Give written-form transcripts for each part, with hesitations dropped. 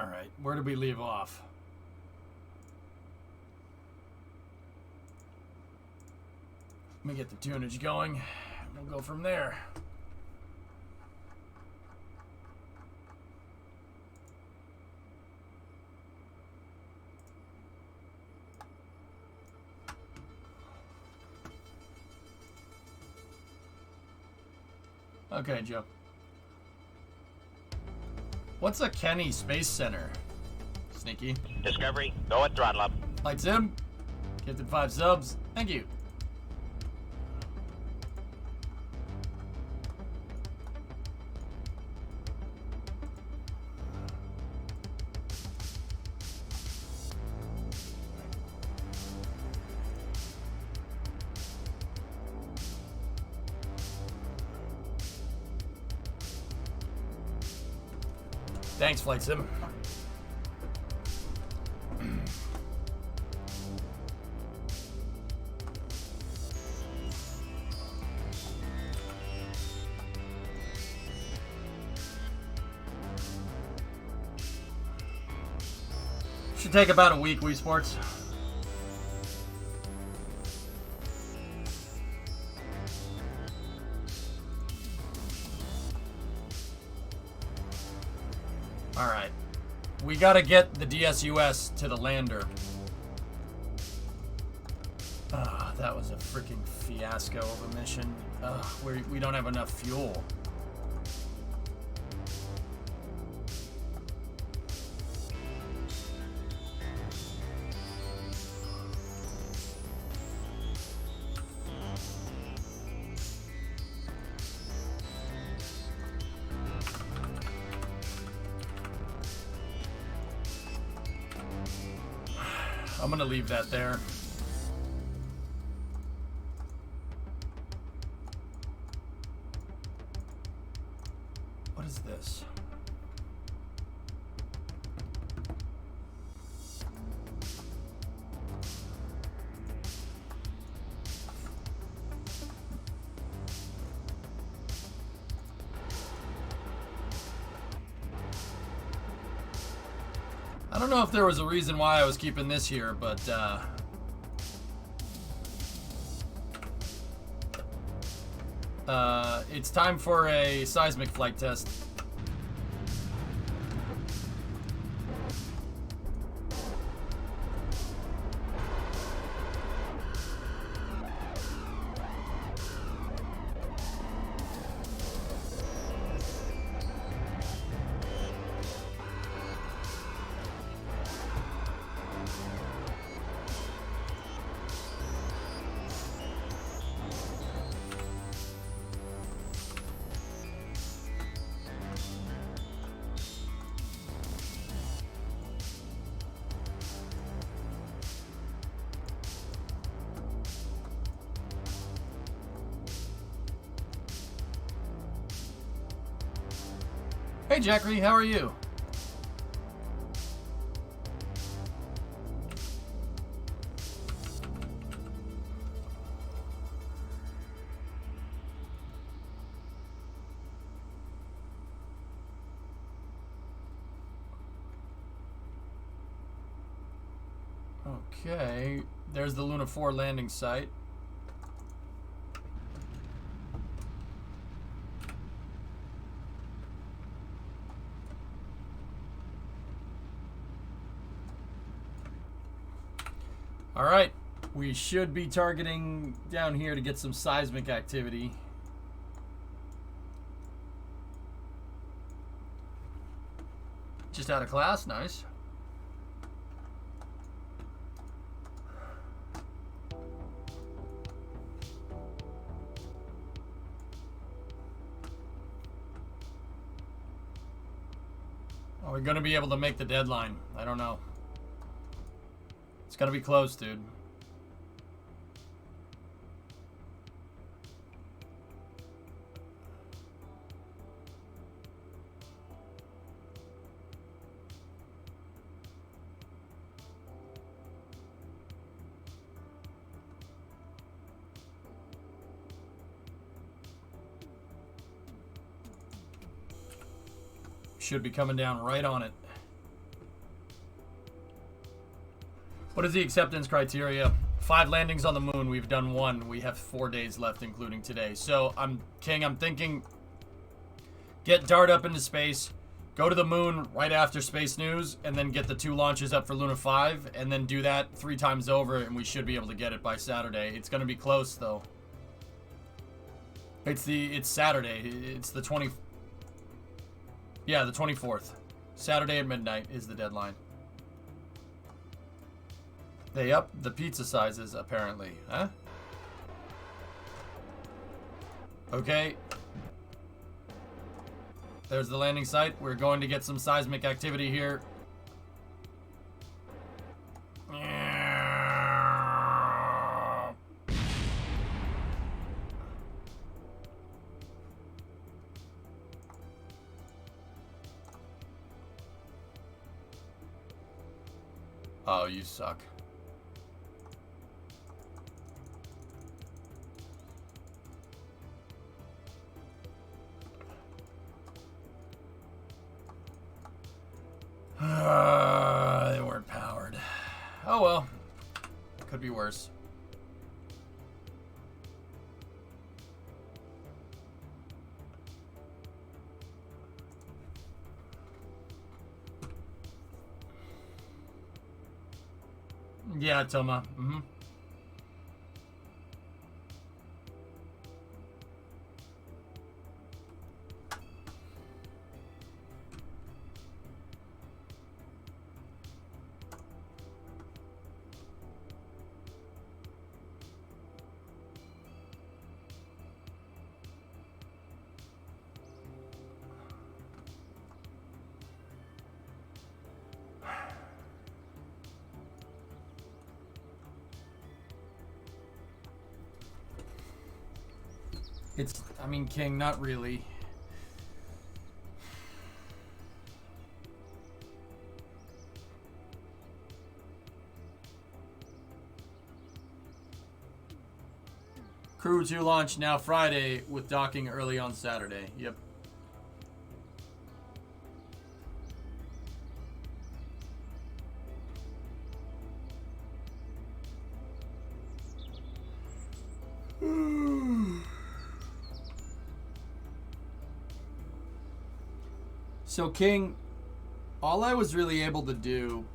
Alright, where did we leave off? Let me get the tunage going. We'll go from there. Okay, Joe. What's a Kenny Space Center? Sneaky. Discovery, go at throttle up. Lights in. Gifted 5 subs. Thank you. Thanks, Flight Sim. Should take about a week, Wii Sports. Alright. We gotta get the DSUS to the lander. That was a freaking fiasco of a mission. We don't have enough fuel. I'm gonna leave that there. What is this? I don't know if there was a reason why I was keeping this here, but it's time for a seismic flight test. Hey, Jackery, how are you? Okay, there's the Luna 4 landing site. All right, we should be targeting down here to get some seismic activity. Just out of class, nice. Are we gonna be able to make the deadline? I don't know. It's gonna be close, dude. Should be coming down right on it. What is the acceptance criteria? 5 landings on the moon. We've done 1. We have 4 days left, including today. So, I'm thinking get DART up into space, go to the moon right after Space News, and then get the 2 launches up for Luna 5, and then do that 3 times over, and we should be able to get it by Saturday. It's going to be close, though. It's Saturday. It's the 20... Yeah, the 24th. Saturday at midnight is the deadline. They upped the pizza sizes, apparently. Huh? Okay. There's the landing site. We're going to get some seismic activity here. Oh, you suck. They weren't powered. Oh well. Could be worse. Yeah, Toma. Mm-hmm. I mean, King, not really. Crew 2 launch now Friday with docking early on Saturday. Yep. So, King, all I was really able to do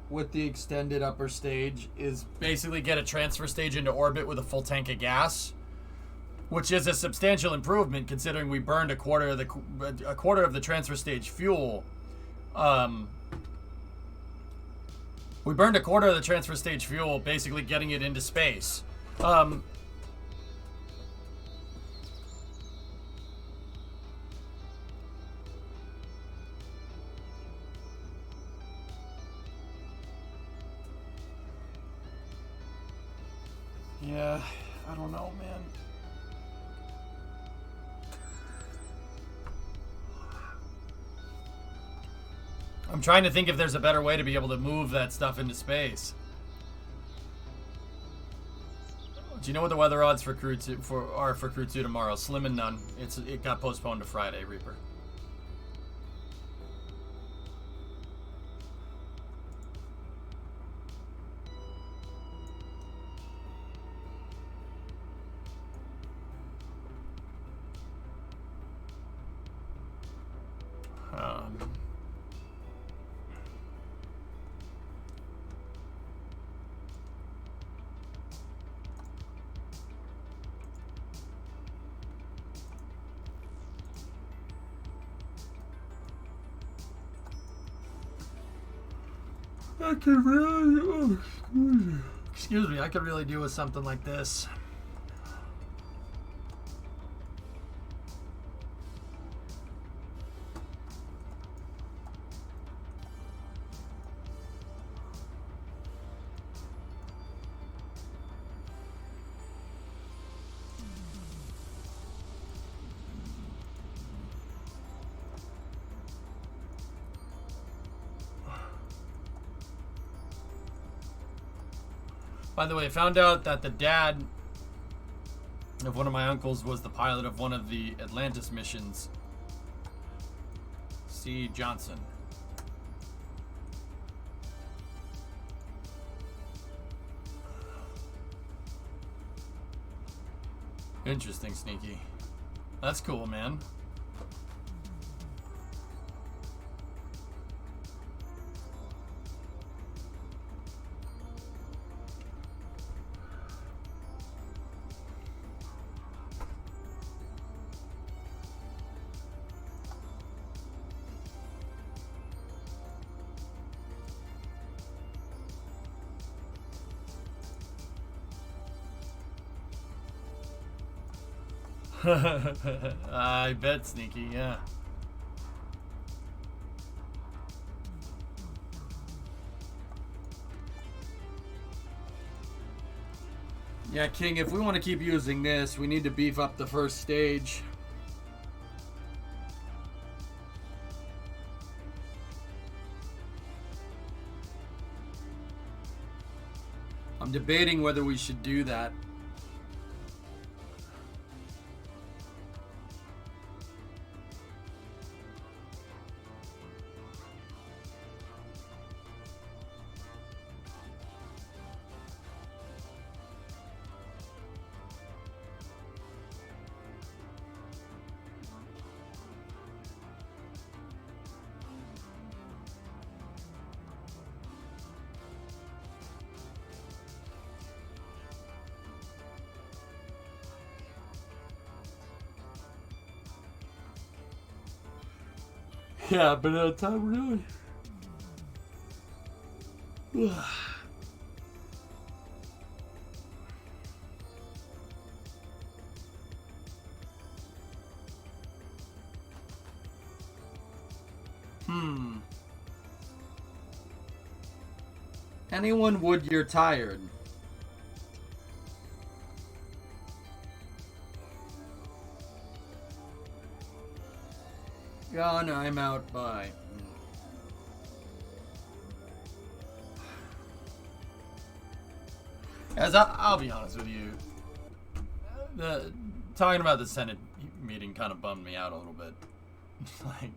with the extended upper stage is basically get a transfer stage into orbit with a full tank of gas, which is a substantial improvement considering we burned a quarter of the transfer stage fuel. We burned a quarter of the transfer stage fuel, basically getting it into space. Yeah, I don't know, man. I'm trying to think if there's a better way to be able to move that stuff into space. Do you know what the weather odds for Crew 2 are for Crew 2 tomorrow? Slim and none. It got postponed to Friday, Reaper. I could really, excuse me, I could really do with something like this. By the way, I found out that the dad of one of my uncles was the pilot of one of the Atlantis missions. C. Johnson. Interesting, Sneaky. That's cool, man. I bet, Sneaky, yeah. Yeah, King, if we want to keep using this, we need to beef up the first stage. I'm debating whether we should do that. Yeah, but time really. Anyone would you're tired. Gone, I'm out, bye. As I'll be honest with you, talking about the Senate meeting kind of bummed me out a little bit. Like,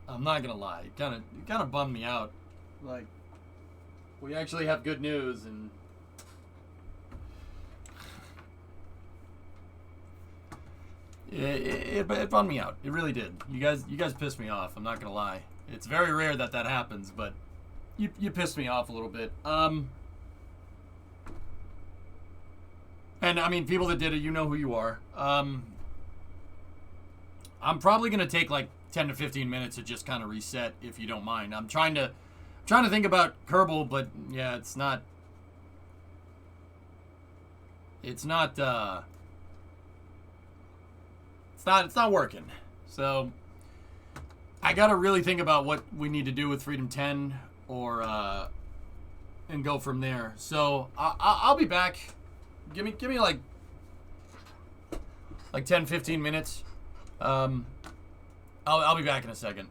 I'm not gonna lie, it kind of bummed me out. Like, we actually have good news, and it bummed me out. It really did. You guys pissed me off. I'm not gonna lie. It's very rare that happens, but you pissed me off a little bit. And I mean, people that did it, you know who you are. I'm probably gonna take like 10 to 15 minutes to just kind of reset, if you don't mind. I'm trying to think about Kerbal, but yeah, it's not working. So I gotta really think about what we need to do with Freedom 10, or and go from there. So I'll be back. Give me like 10, 15 minutes. I'll be back in a second.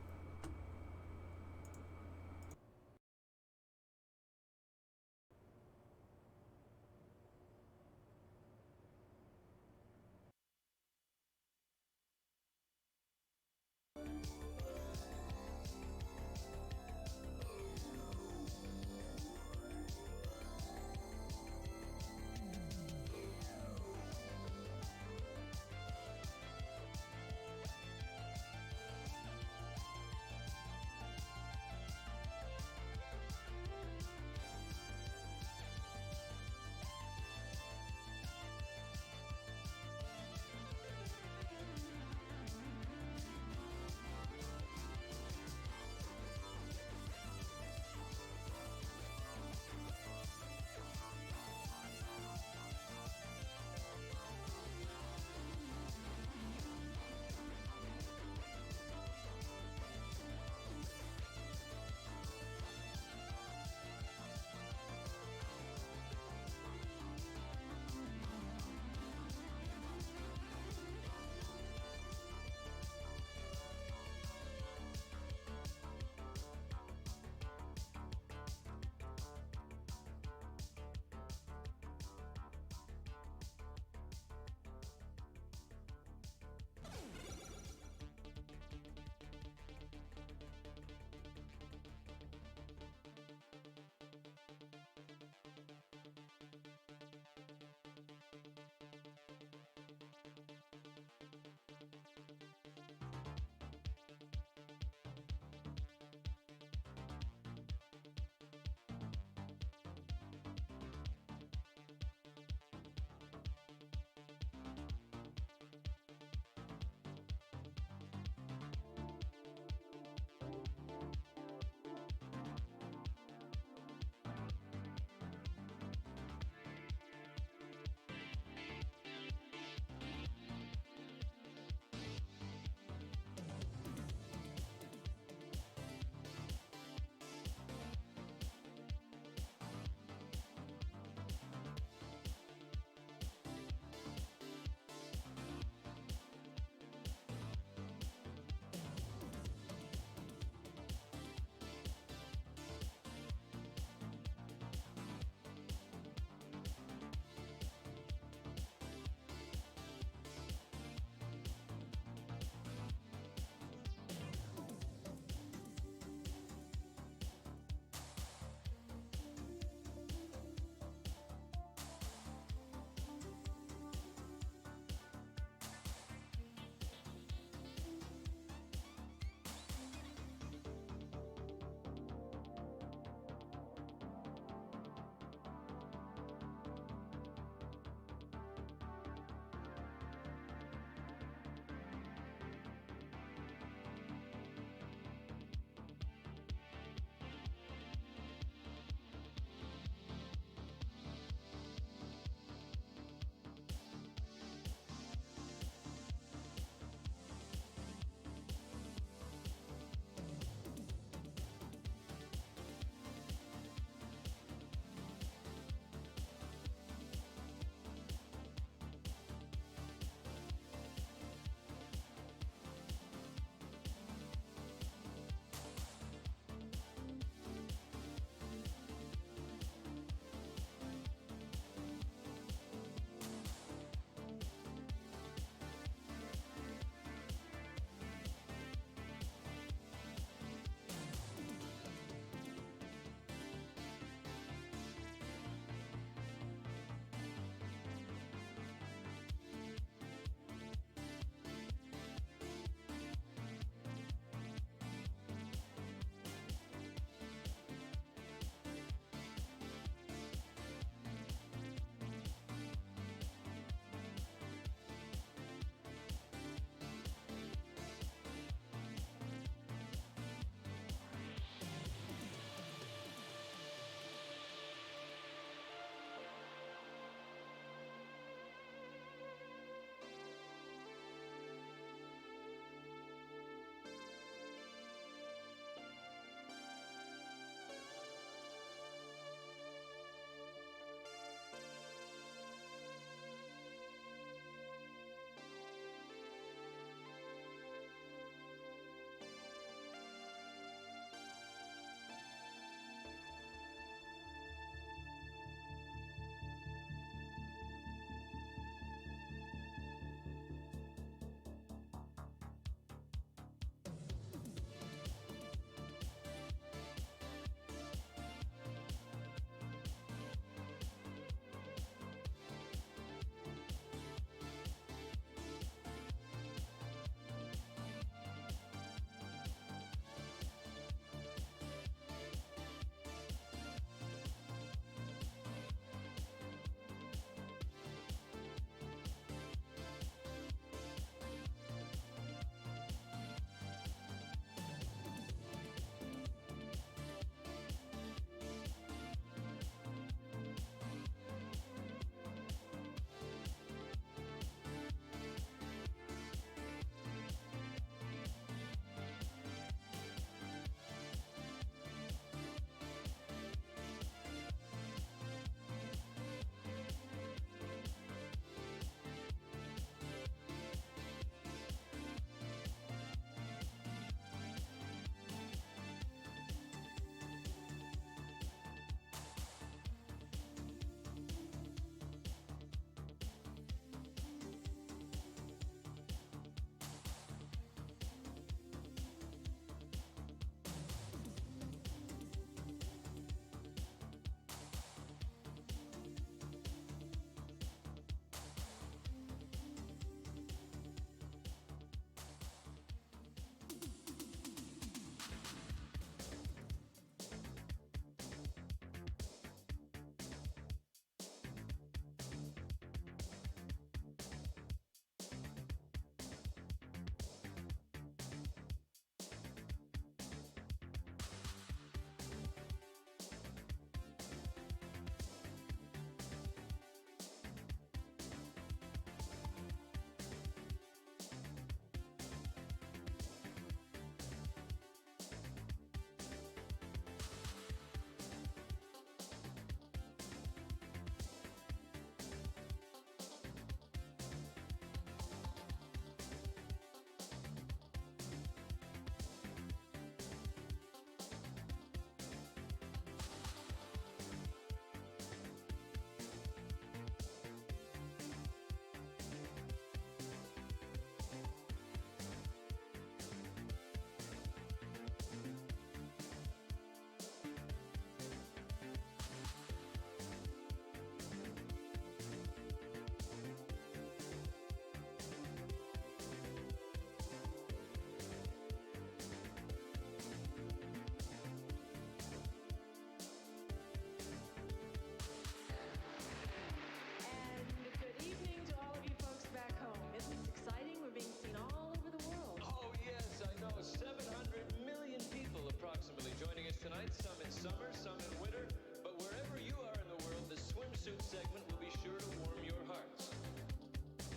pursuit segment will be sure to warm your hearts.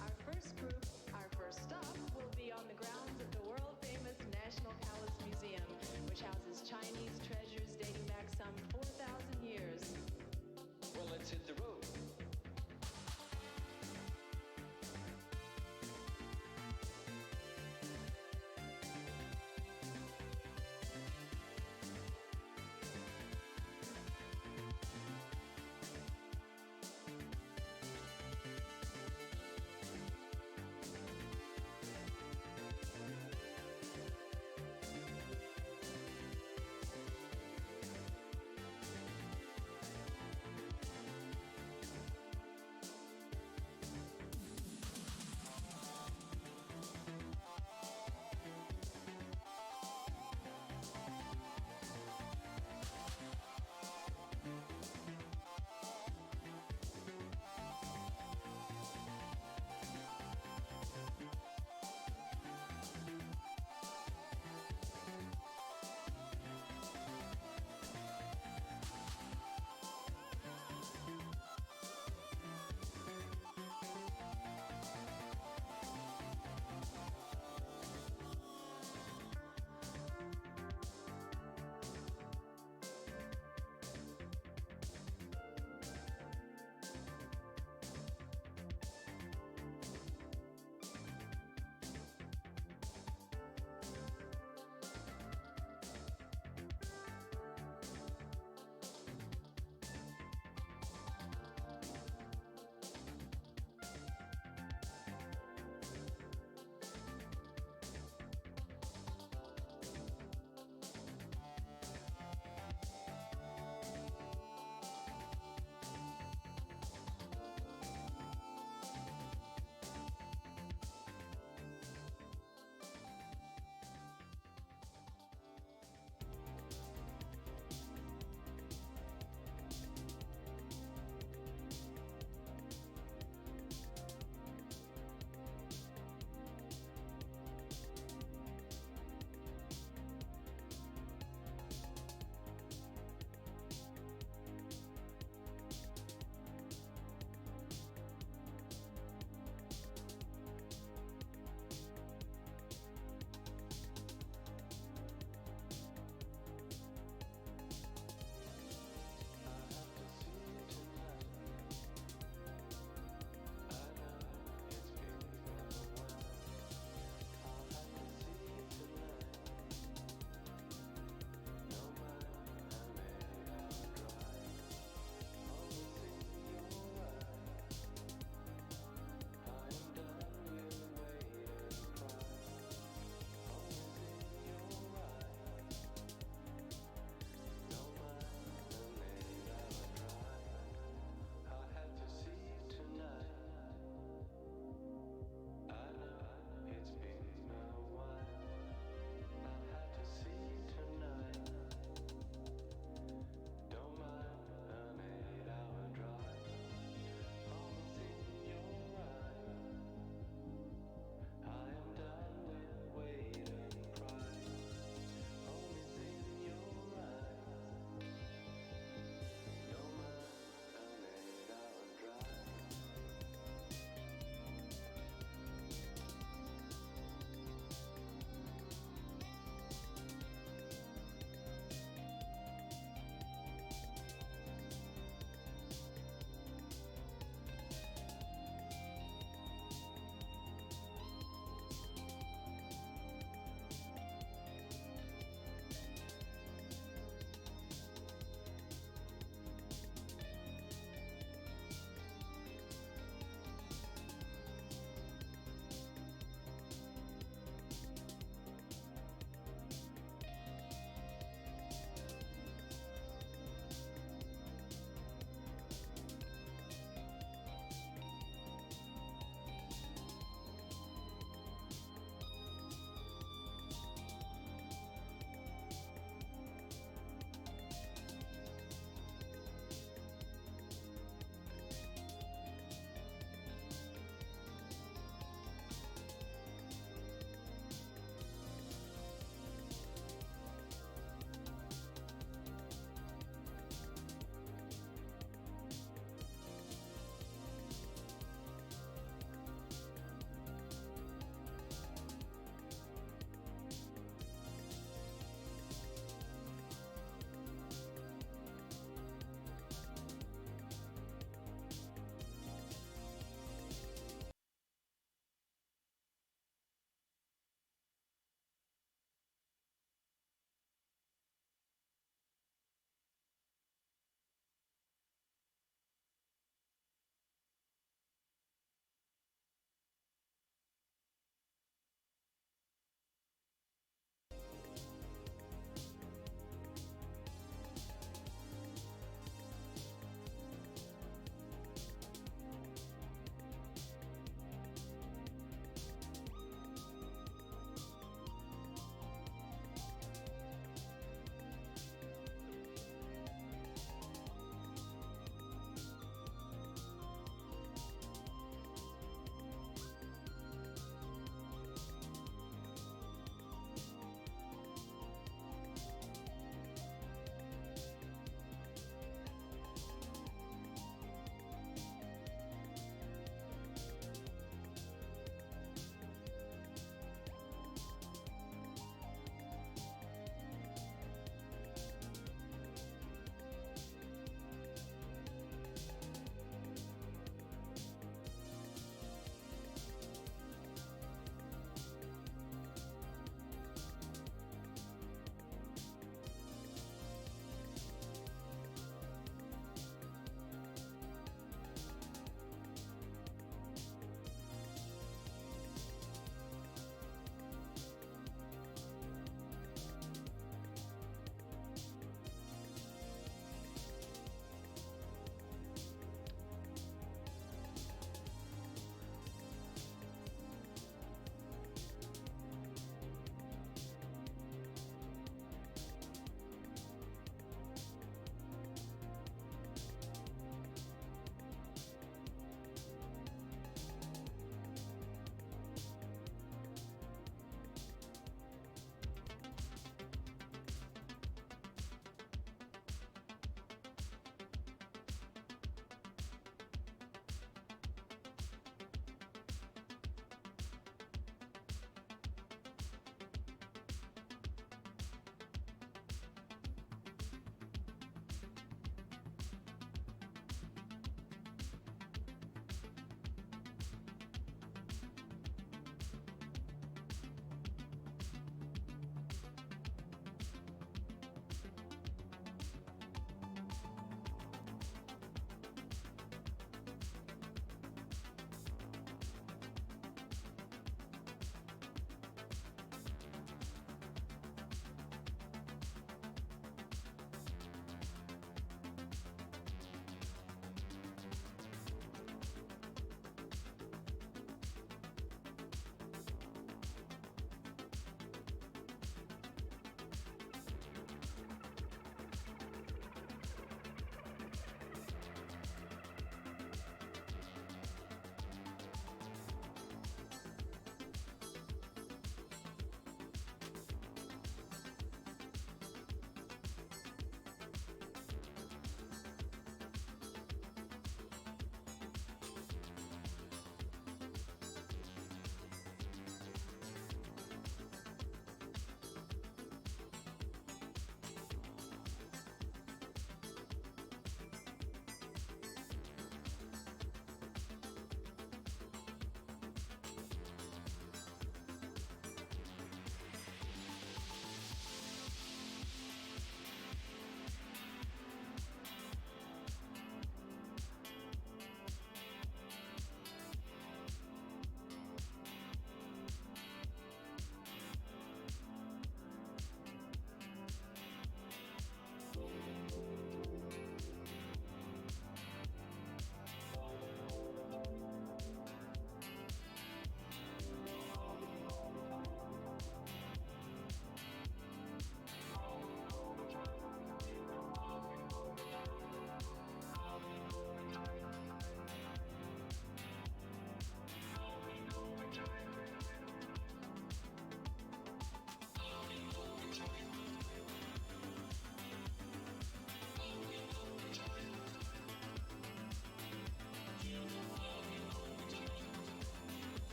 Our first group, our first stop, will be on the grounds of the world-famous National Palace Museum, which houses Chinese treasures dating back some 4,000 years. Well, let's hit the road.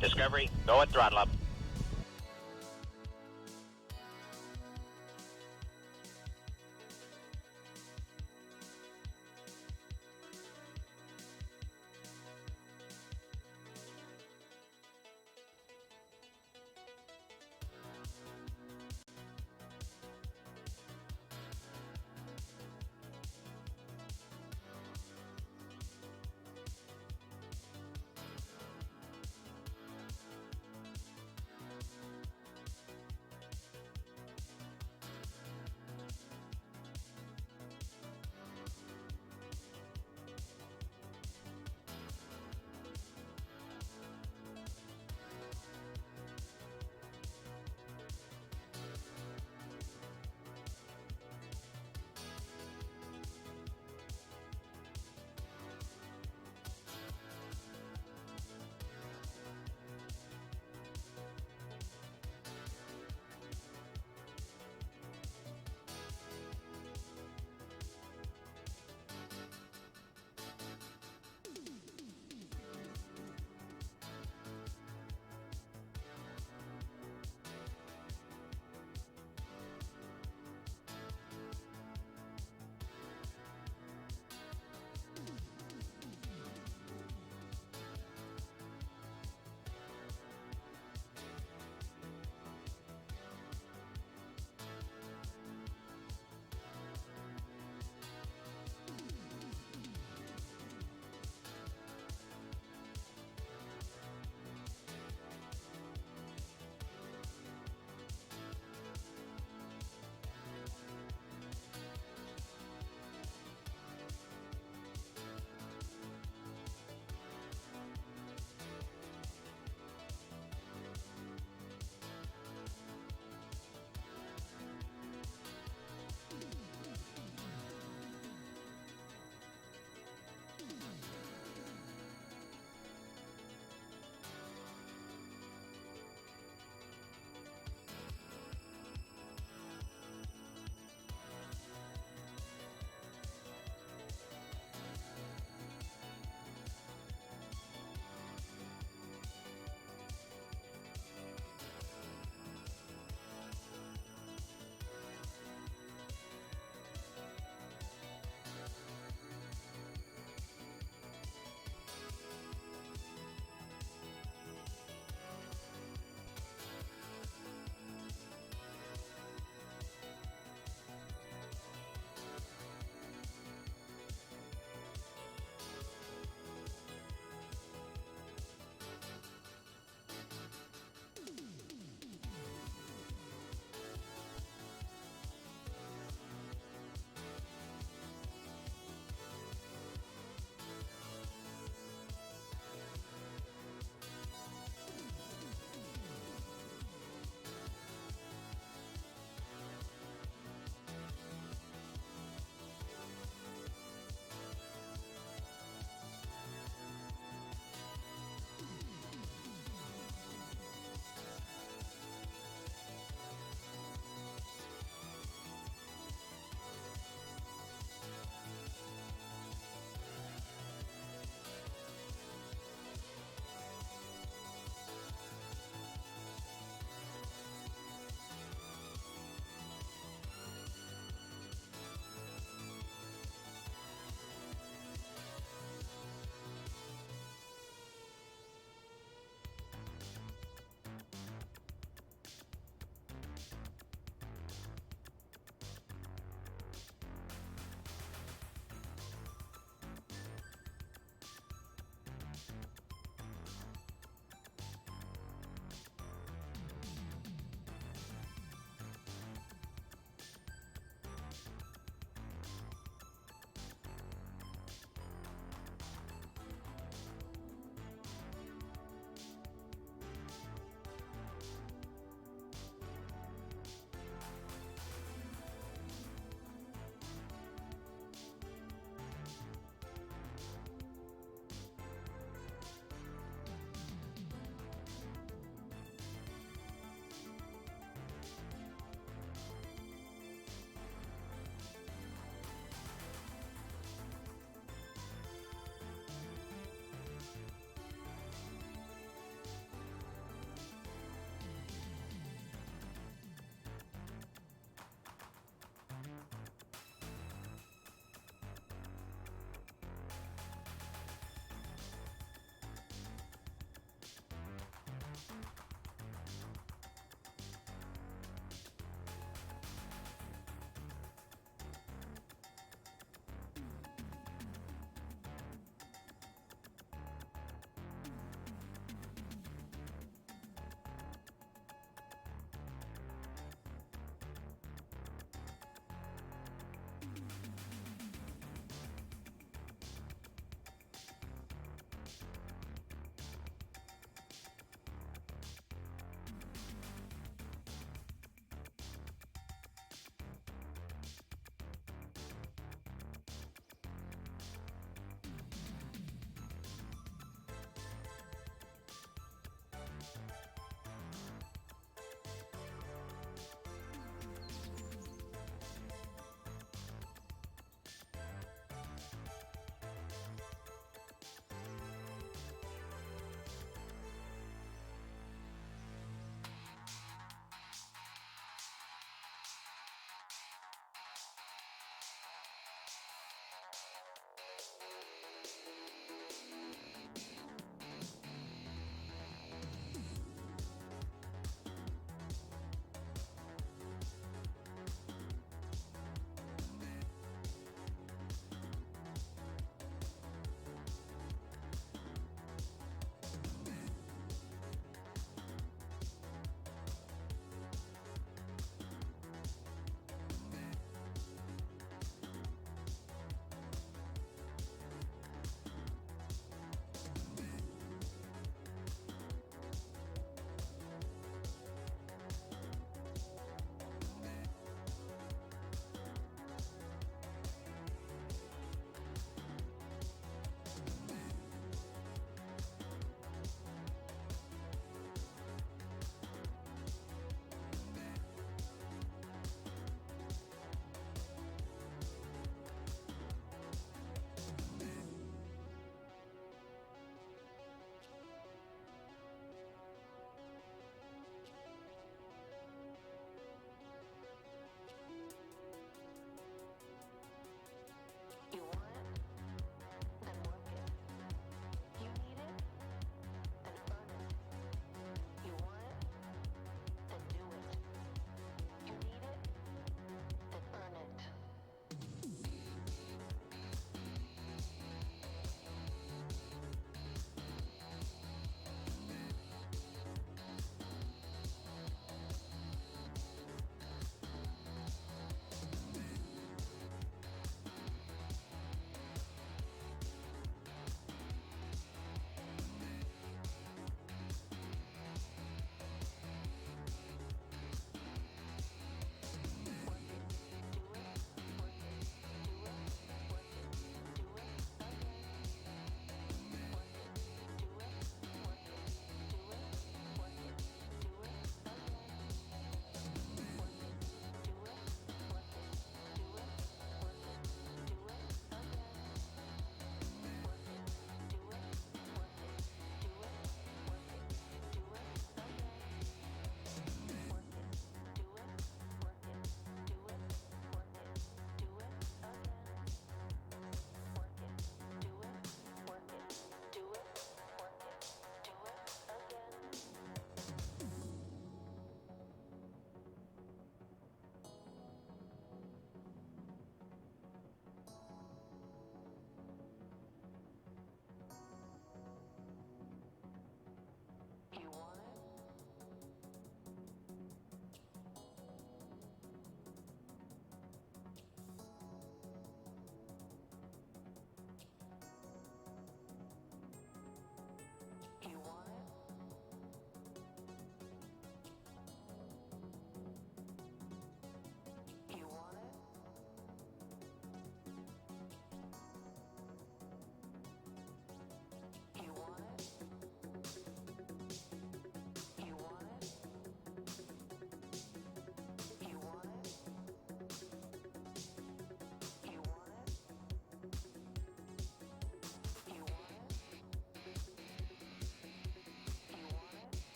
Discovery, go at throttle up.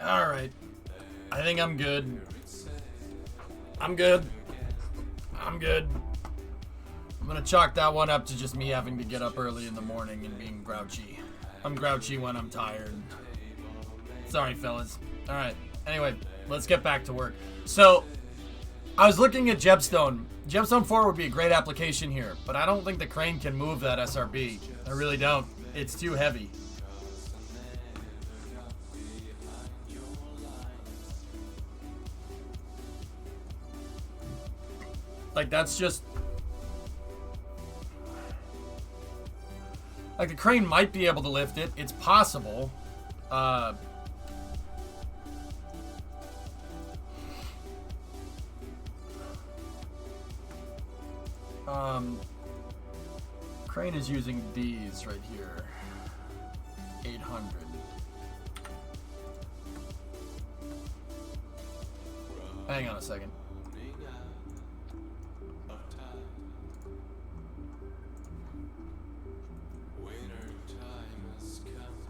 Alright. I think I'm good. I'm good. I'm good. I'm gonna chalk that one up to just me having to get up early in the morning and being grouchy. I'm grouchy when I'm tired. Sorry, fellas. Alright. Anyway, let's get back to work. So, I was looking at Jebstone. Jebstone 4 would be a great application here, but I don't think the crane can move that SRB. I really don't. It's too heavy. Like, that's just... Like, the crane might be able to lift it. It's possible. Crane is using these right here. 800. Hang on a second.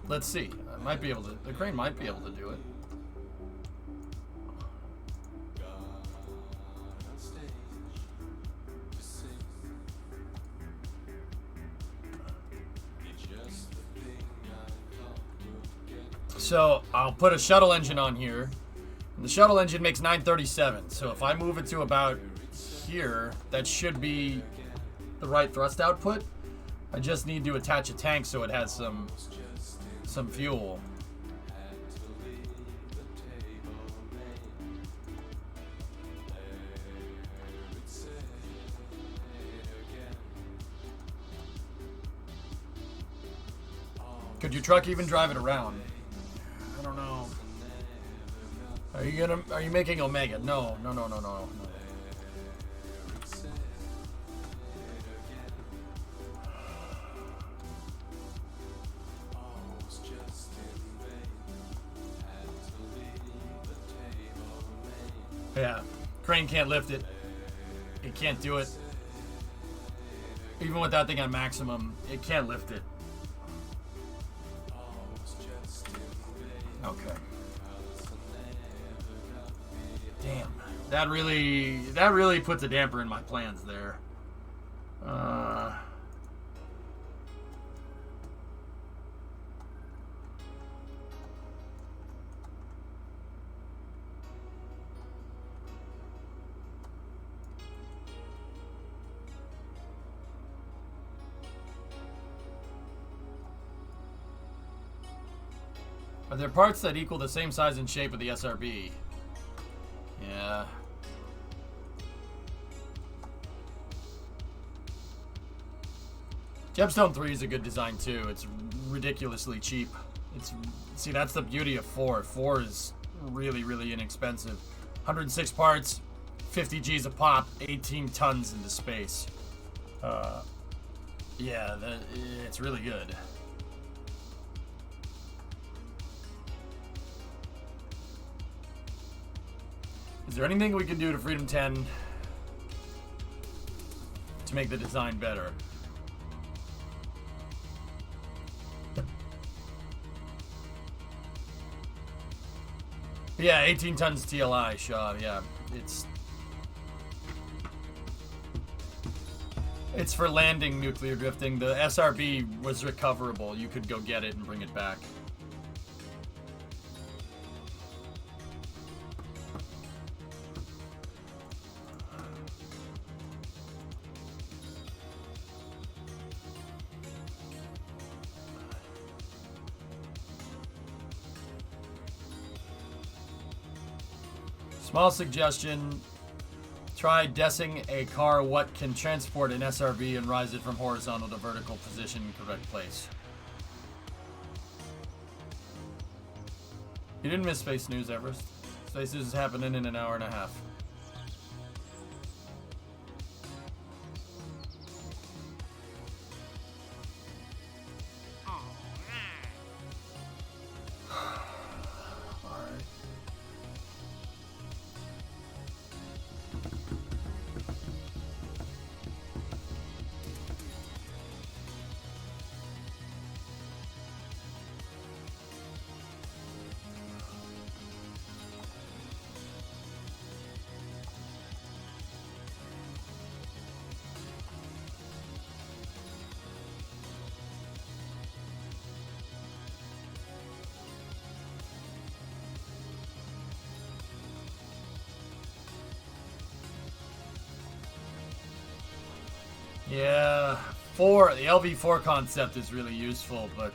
Let's see. I might be able to. The crane might be able to do it. So I'll put a shuttle engine on here. And the shuttle engine makes 937. So if I move it to about here, that should be the right thrust output. I just need to attach a tank so it has some fuel. Could your truck even drive it around? I don't know. Are you making Omega? No. Yeah, crane can't lift it. It can't do it. Even with that thing on maximum, it can't lift it. Okay. Damn. That really puts a damper in my plans there. Are there parts that equal the same size and shape of the SRB? Yeah. Gemstone 3 is a good design too. It's ridiculously cheap. See, that's the beauty of 4. 4 is really, really inexpensive. 106 parts, 50 G's a pop, 18 tons into space. Yeah, it's really good. Is there anything we can do to Freedom 10 to make the design better? Yeah, 18 tons TLI, Shaw. Yeah, it's for landing nuclear drifting. The SRB was recoverable. You could go get it and bring it back. Small suggestion, try dessing a car what can transport an SRB and rise it from horizontal to vertical position in correct place. You didn't miss Space News, Everest. Space News is happening in an hour and a half. Yeah, the LV4 concept is really useful, but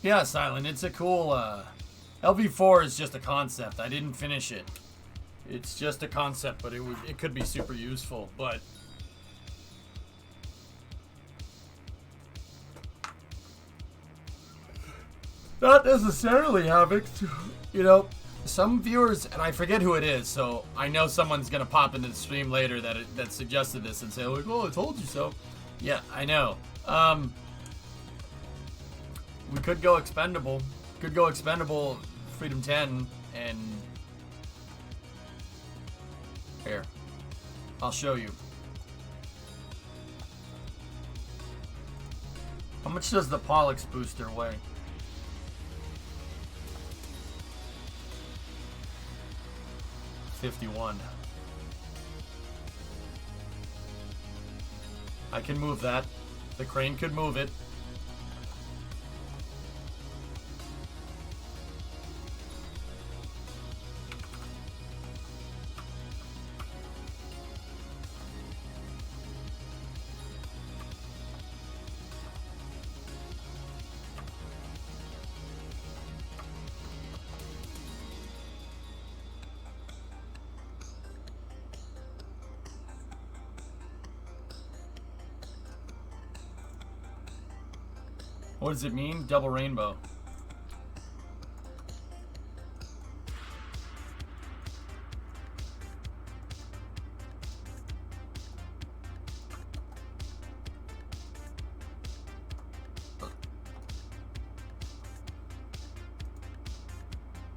yeah, Silent, it's a cool, LV4 is just a concept. I didn't finish it. It's just a concept, but it could be super useful, but not necessarily, Havoc. You know, some viewers, and I forget who it is, so I know someone's gonna pop into the stream later that suggested this and say, like, oh, I told you so. Yeah, I know. We could go expendable. Could go expendable Freedom 10 and here. I'll show you. How much does the Pollux booster weigh? $51. I can move that. The crane could move it. What does it mean? Double rainbow.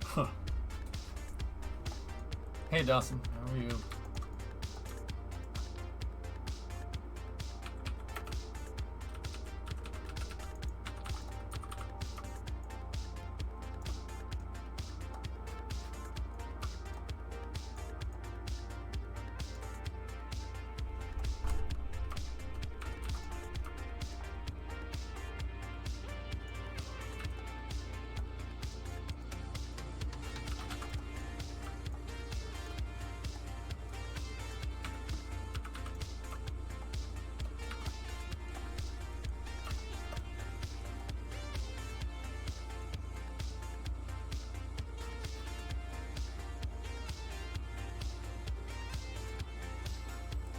Huh. Hey Dawson, how are you?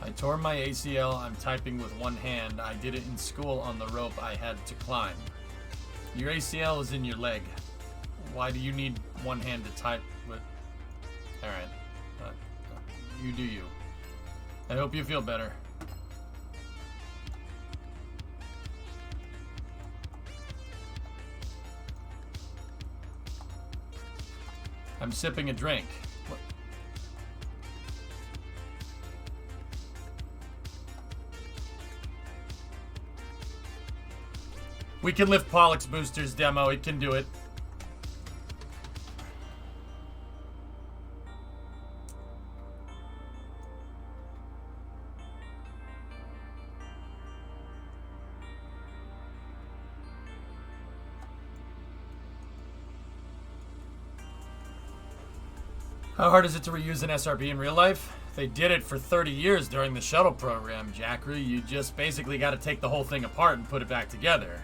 I tore my ACL. I'm typing with one hand. I did it in school on the rope I had to climb. Your ACL is in your leg. Why do you need one hand to type with? Alright. You do you. I hope you feel better. I'm sipping a drink. What? We can lift Pollux boosters demo. It can do it. How hard is it to reuse an SRB in real life? They did it for 30 years during the shuttle program, Jackery. You just basically got to take the whole thing apart and put it back together.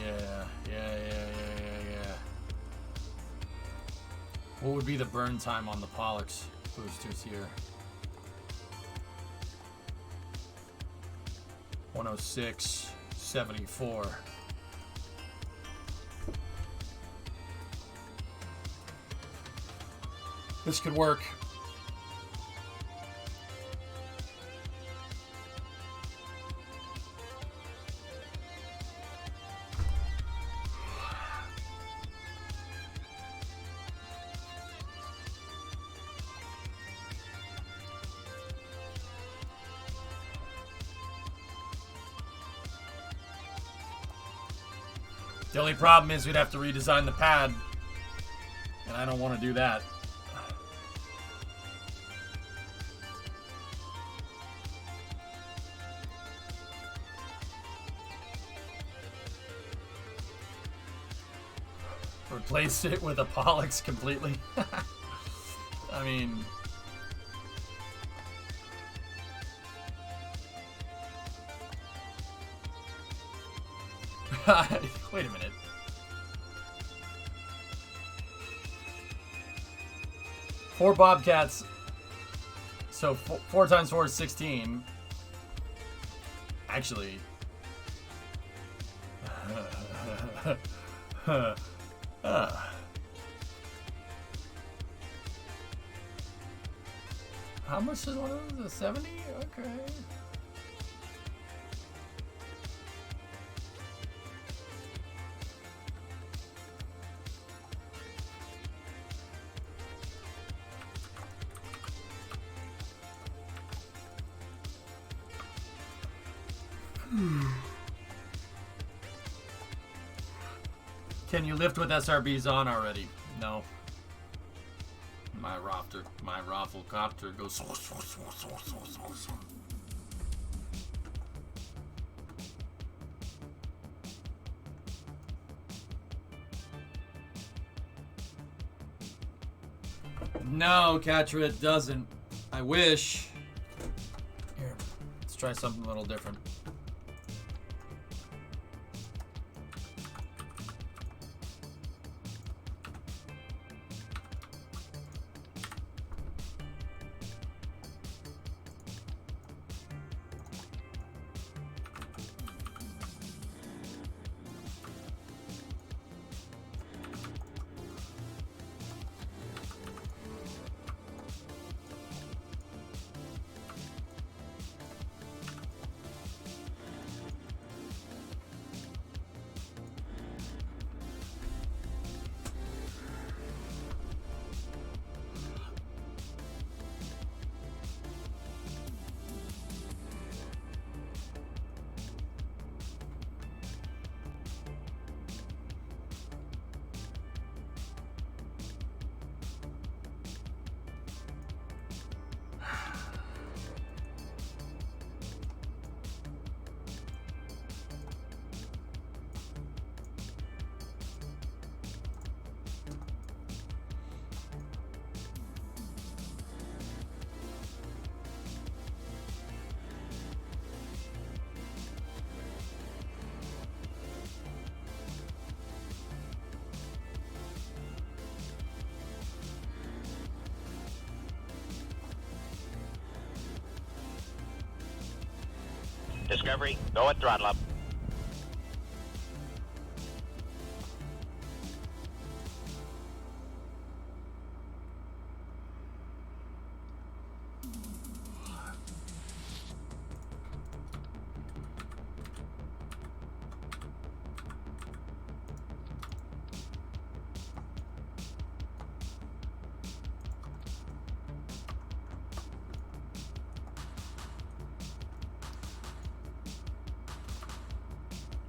Yeah. What would be the burn time on the Pollux boosters here? 106.74. This could work. The only problem is we'd have to redesign the pad, and I don't want to do that. Replace it with a Pollux completely. I mean... Wait a minute. Four Bobcats. So 4 times 4 is 16. Actually. How much is one of those? 70? Okay. Can you lift with SRBs on already? No. My rafflecopter goes. No, Katra, it doesn't. I wish. Here, let's try something a little different. Discovery, go at throttle up.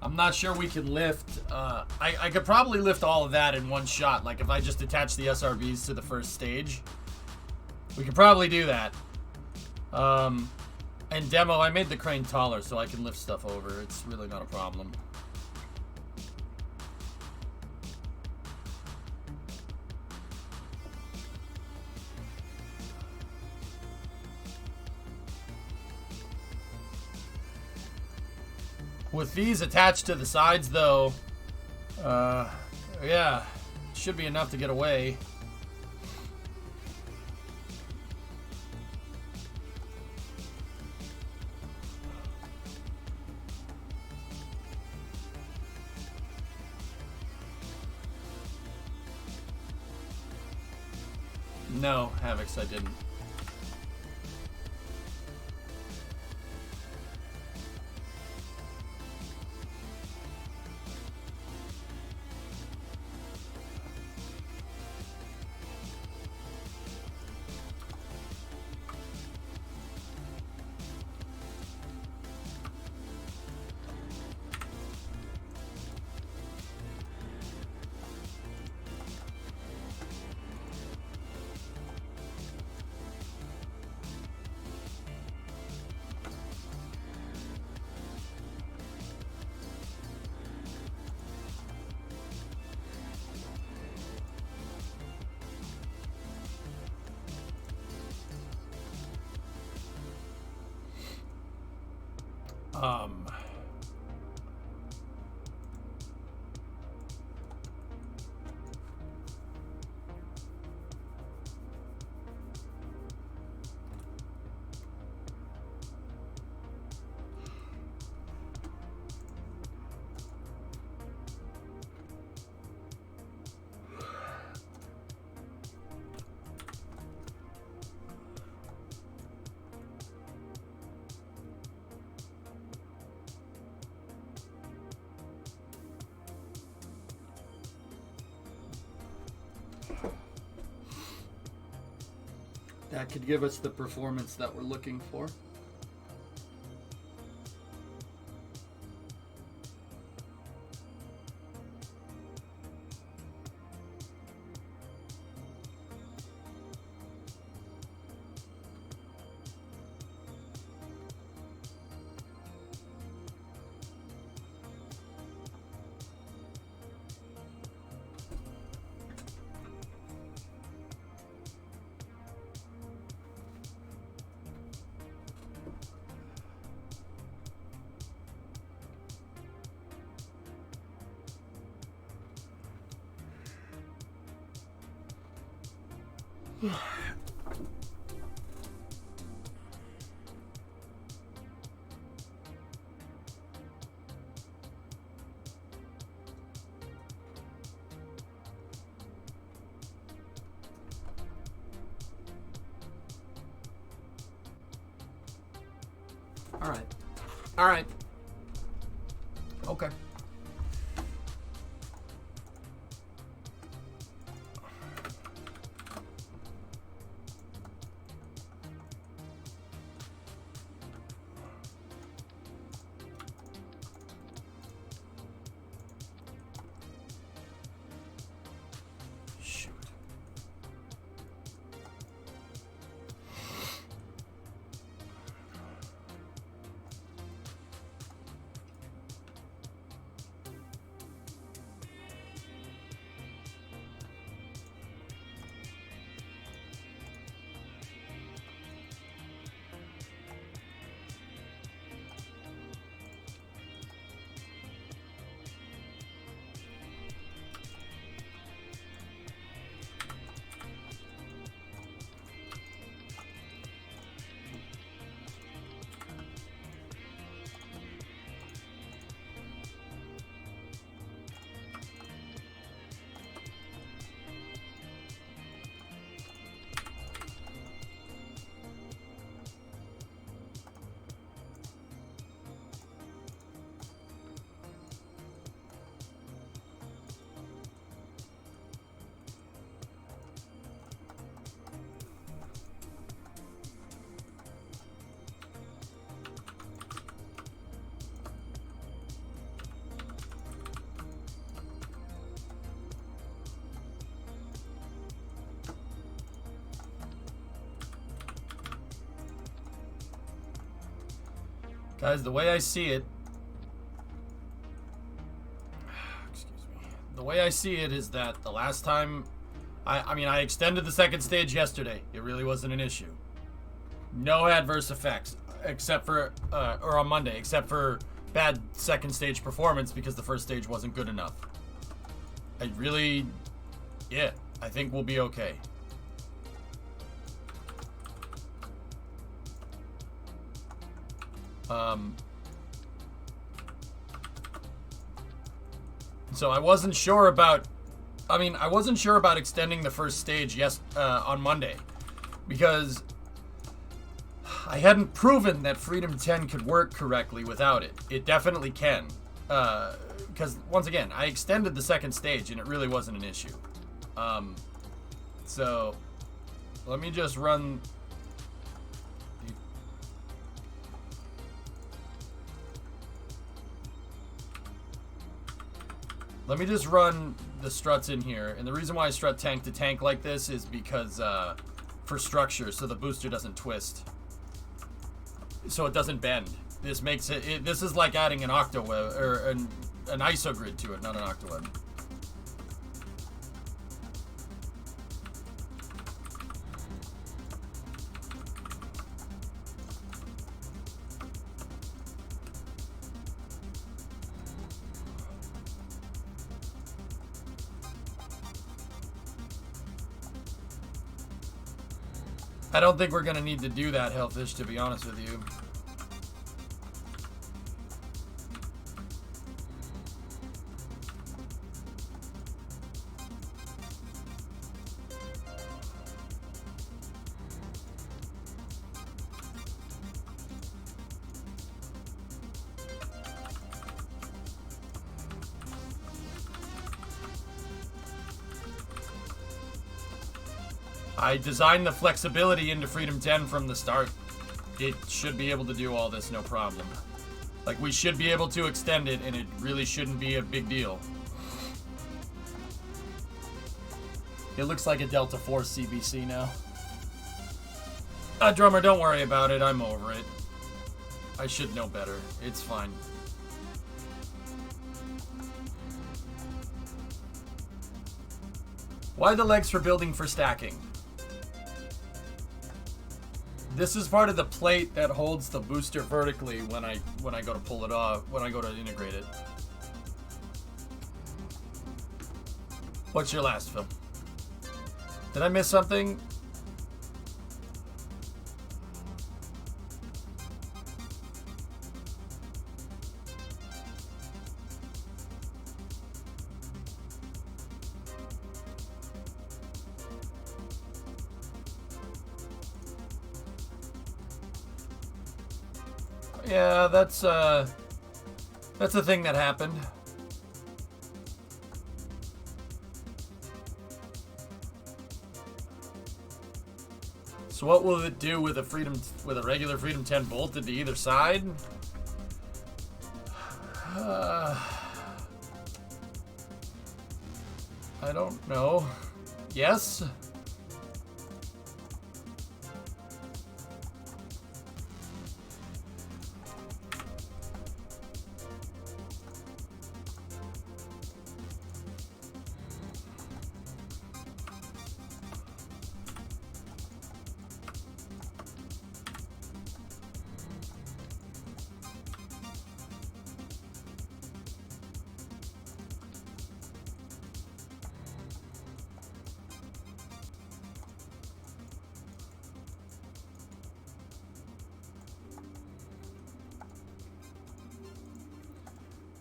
I'm not sure we can lift. I could probably lift all of that in one shot. Like if I just attach the SRBs to the first stage, we could probably do that. And demo, I made the crane taller so I can lift stuff over. It's really not a problem. With these attached to the sides, though, yeah, should be enough to get away. No, Havix, I didn't. Um, that could give us the performance that we're looking for. All right. All right. Okay. Shoot. Guys, the way I see it, excuse me, the way I see it is that the last time, I mean, I extended the second stage yesterday. It really wasn't an issue. No adverse effects, except for, or on Monday, except for bad second stage performance because the first stage wasn't good enough. I really, yeah, I think we'll be okay. So I wasn't sure about I mean, I wasn't sure about extending the first stage on Monday because I hadn't proven that Freedom 10 could work correctly without it. It definitely can. Because, once again, I extended the second stage and it really wasn't an issue. So, let me just run... Let me just run the struts in here. And the reason why I strut tank to tank like this is because, for structure, so the booster doesn't twist. So it doesn't bend. This makes it, this is like adding an octaweb, or an isogrid to it, not an octaweb. I don't think we're going to need to do that, Hellfish, to be honest with you. I designed the flexibility into Freedom 10 from the start. It should be able to do all this, no problem. Like, we should be able to extend it, and it really shouldn't be a big deal. It looks like a Delta Force CBC now. Drummer, don't worry about it. I'm over it. I should know better. It's fine. Why the legs for building for stacking? This is part of the plate that holds the booster vertically when I go to pull it off, when I go to integrate it. What's your last film? Did I miss something? Yeah, that's a thing that happened. So what will it do with a regular Freedom 10 bolted to either side? I don't know. Yes?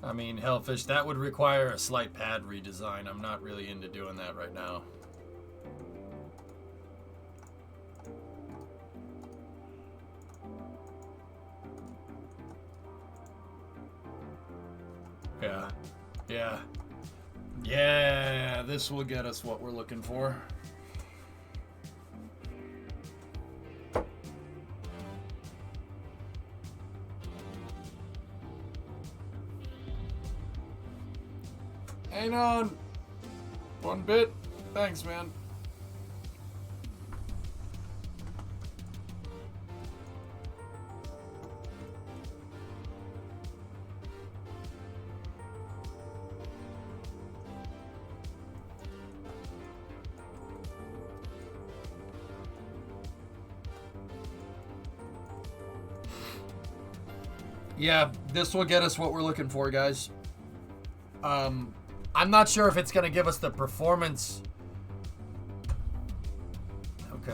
I mean, Hellfish, that would require a slight pad redesign. I'm not really into doing that right now. Yeah. Yeah. Yeah, this will get us what we're looking for. Hang on. 1 bit. Thanks, man. Yeah, this will get us what we're looking for, guys. I'm not sure if it's going to give us the performance. Okay.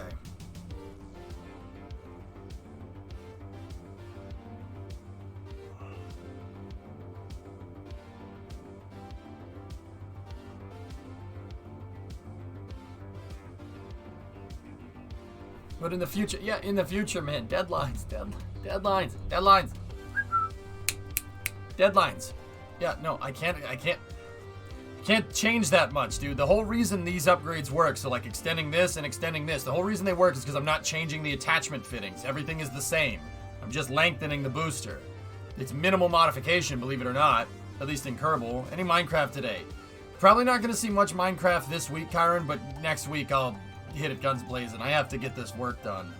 But in the future, yeah, in the future, man, deadlines. Yeah, no, I can't change that much, dude. The whole reason these upgrades work, so like extending this and extending this, the whole reason they work is because I'm not changing the attachment fittings. Everything is the same. I'm just lengthening the booster. It's minimal modification, believe it or not, at least in Kerbal. Any Minecraft today. Probably not going to see much Minecraft this week, Kyron, but next week I'll hit it guns blazing. I have to get this work done.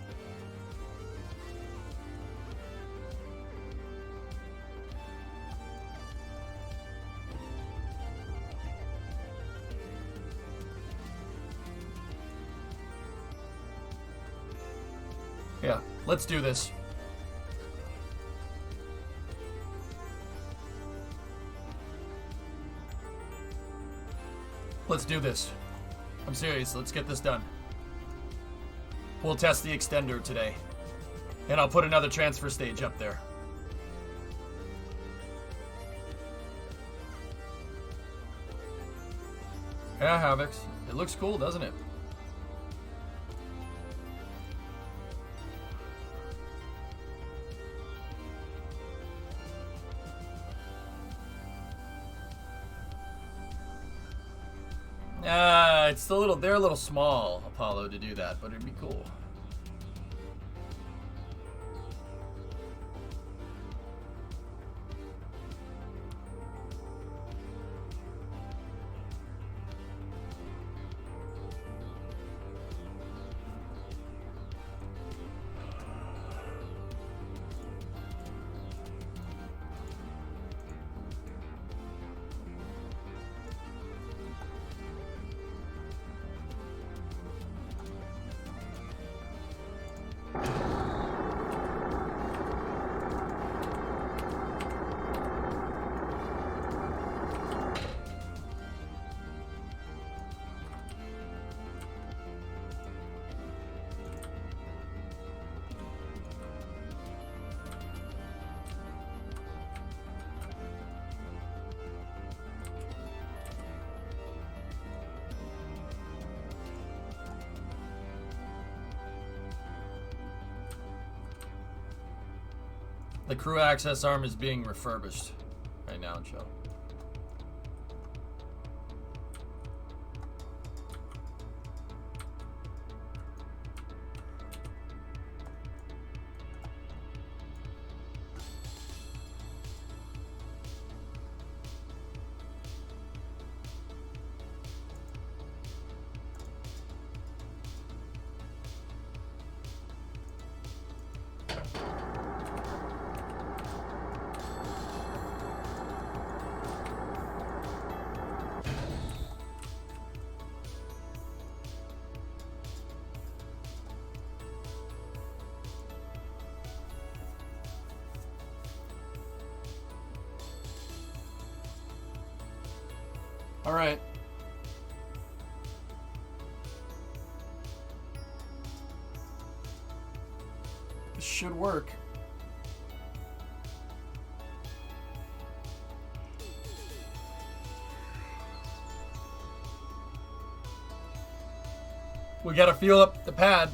Yeah, let's do this. Let's do this. I'm serious. Let's get this done. We'll test the extender today. And I'll put another transfer stage up there. Yeah, Havix. It looks cool, doesn't it? It's a little, they're a little small, Apollo, to do that, but it'd be cool. The crew access arm is being refurbished right now, Joe. All right. This should work. We gotta fuel up the pad.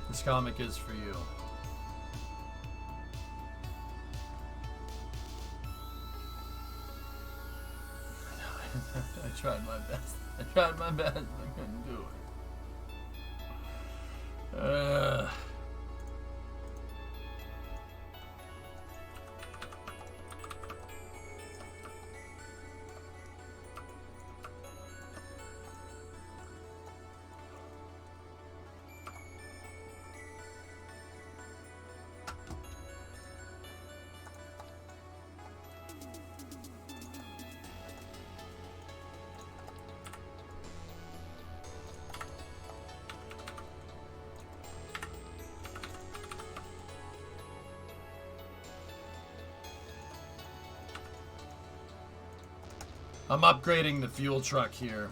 This comic is for you. I tried my best. I couldn't do it. I'm upgrading the fuel truck here.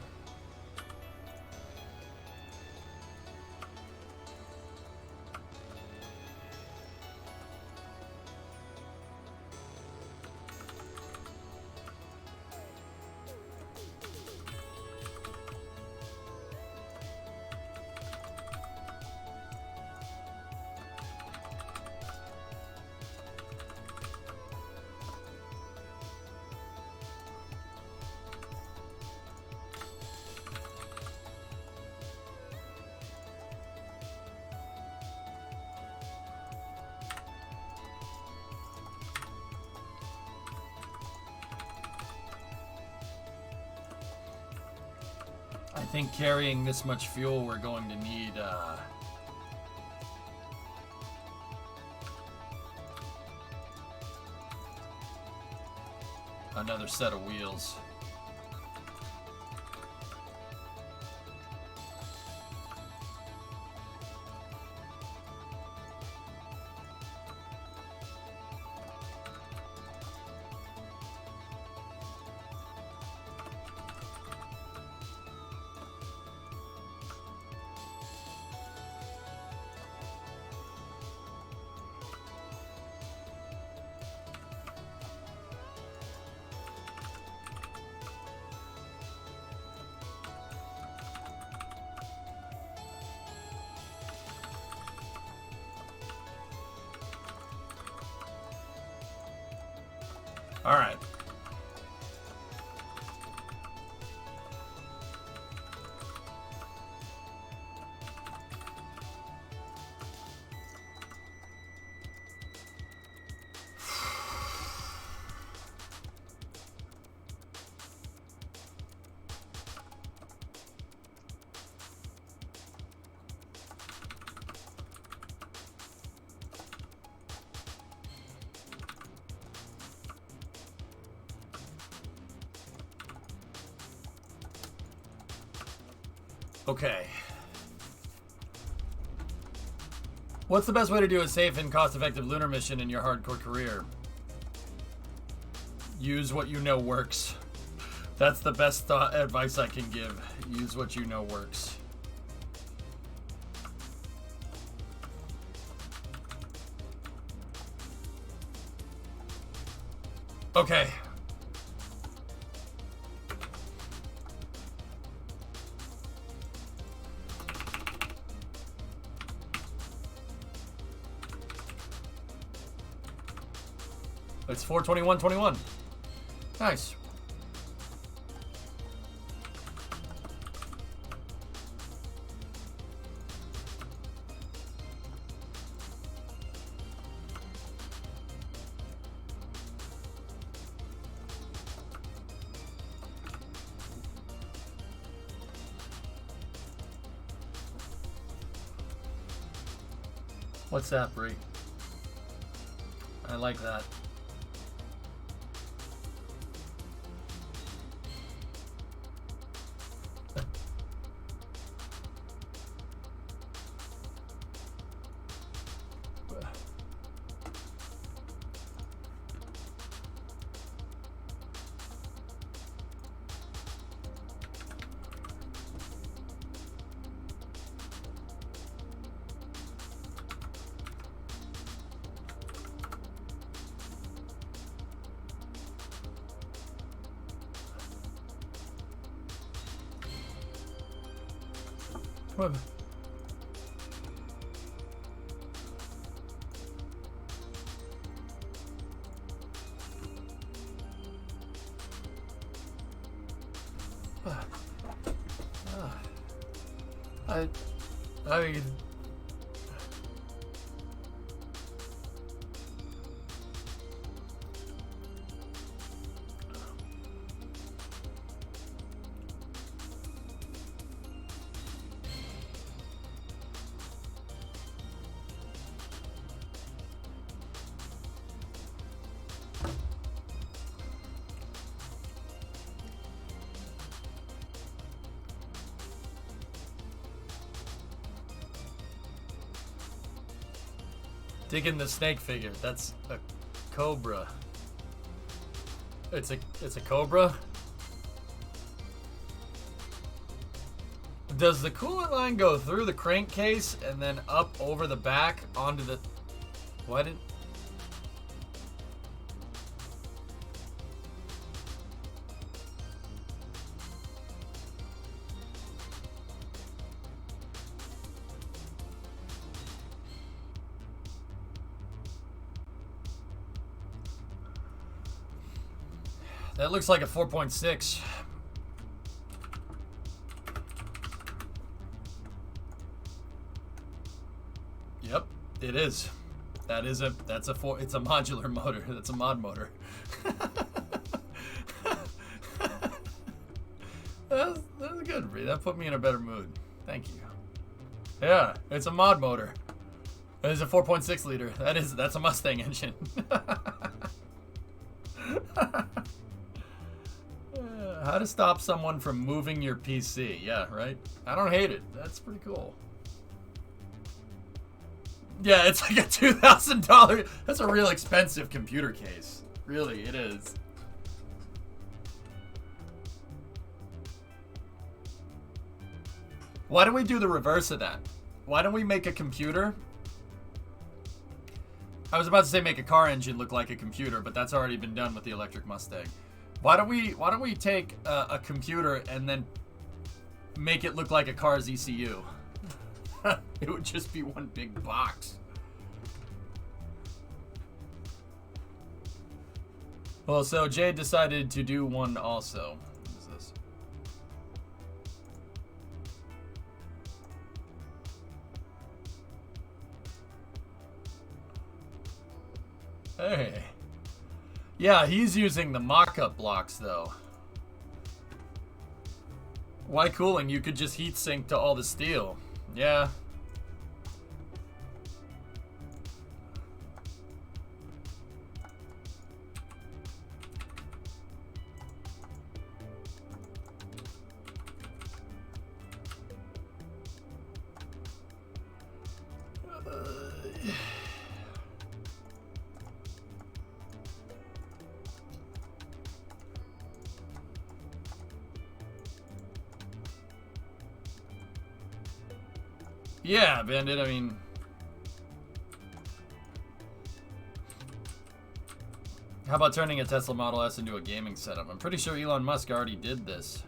I think carrying this much fuel, we're going to need another set of wheels. All right. Okay. What's the best way to do a safe and cost-effective lunar mission in your hardcore career? Use what you know works. That's the best advice I can give. Use what you know works. Okay. It's 4:21:21. Nice. What's that, Bree? I like that. What? I mean, digging the snake figure. That's a cobra. It's a cobra. Does the coolant line go through the crankcase and then up over the back onto the? Why did? That looks like a 4.6. Yep, it is. That's a it's a modular motor. That's a mod motor. That's good. good, Bree. That put me in a better mood. Thank you. Yeah, it's a mod motor. It is a 4.6 liter. That's a Mustang engine. How to stop someone from moving your PC. Yeah, right? I don't hate it. That's pretty cool. Yeah, it's like a $2,000. That's a real expensive computer case. Really, it is. Why don't we do the reverse of that? Why don't we make a computer? I was about to say make a car engine look like a computer, but that's already been done with the electric Mustang. Why don't we take a computer and then make it look like a car's ECU? It would just be one big box. Well, so Jade decided to do one also. What is this? Hey. Yeah, he's using the mock-up blocks, though. Why cooling? You could just heat sink to all the steel. Yeah. Yeah, Bandit, I mean... How about turning a Tesla Model S into a gaming setup? I'm pretty sure Elon Musk already did this.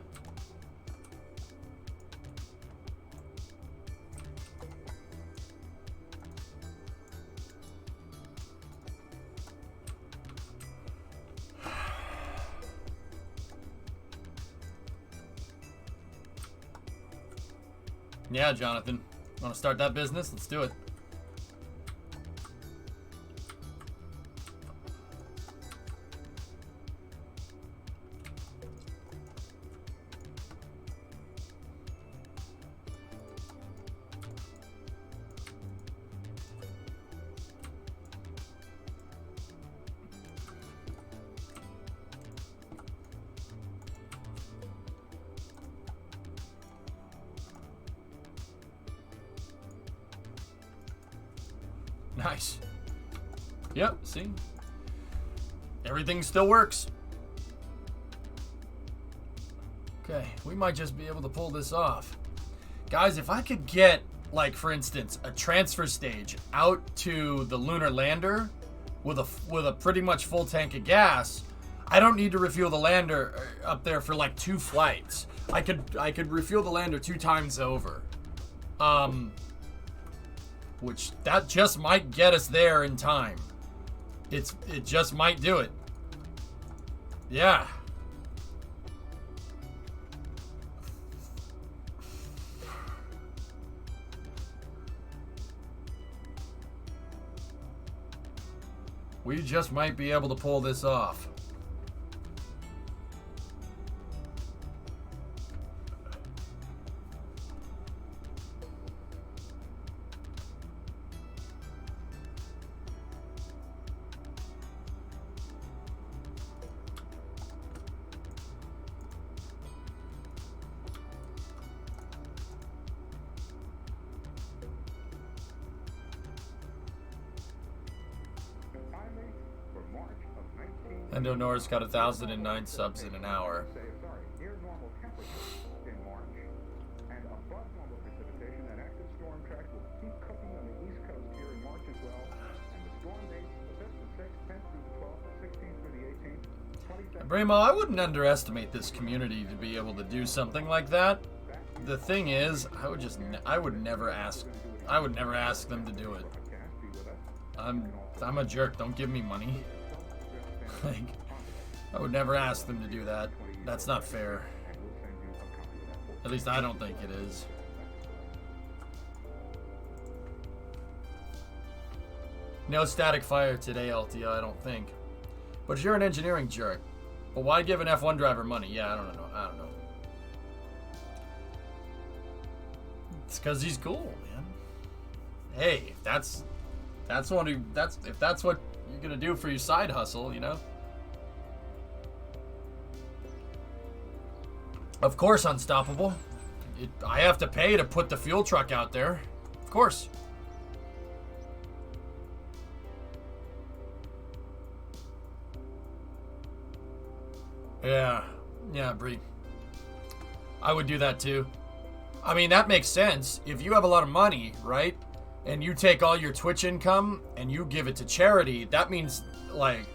Yeah, Jonathan. Want to start that business? Let's do it. Nice. Yep, see? Everything still works. Okay, we might just be able to pull this off. Guys, if I could get, like, for instance, a transfer stage out to the lunar lander with a pretty much full tank of gas, I don't need to refuel the lander up there for like 2 flights. I could refuel the lander 2 times over. Which that just might get us there in time. It just might do it. Yeah. We just might be able to pull this off. Endo Norris got 1,009 subs in an hour. Near normal temperatures in March and above normal precipitation. An active storm track will keep cooking on the East Coast here in March as well. And the storm dates, the 5th, the 6th, 10th through the 12th, the 16th through the 18th, 27th. Bremo, I wouldn't underestimate this community to be able to do something like that. The thing is, I would never ask them to do it. I'm a jerk. Don't give me money. Like, I would never ask them to do that. That's not fair. At least I don't think it is. No static fire today, LTO, I don't think. But you're an engineering jerk. But why give an F1 driver money? Yeah, I don't know. It's because he's cool, man. Hey, if that's what you're gonna do for your side hustle, you know. Of course, Unstoppable. I have to pay to put the fuel truck out there. Of course. Yeah, Bree. I would do that too. I mean, that makes sense. If you have a lot of money, right? And you take all your Twitch income and you give it to charity, that means, like,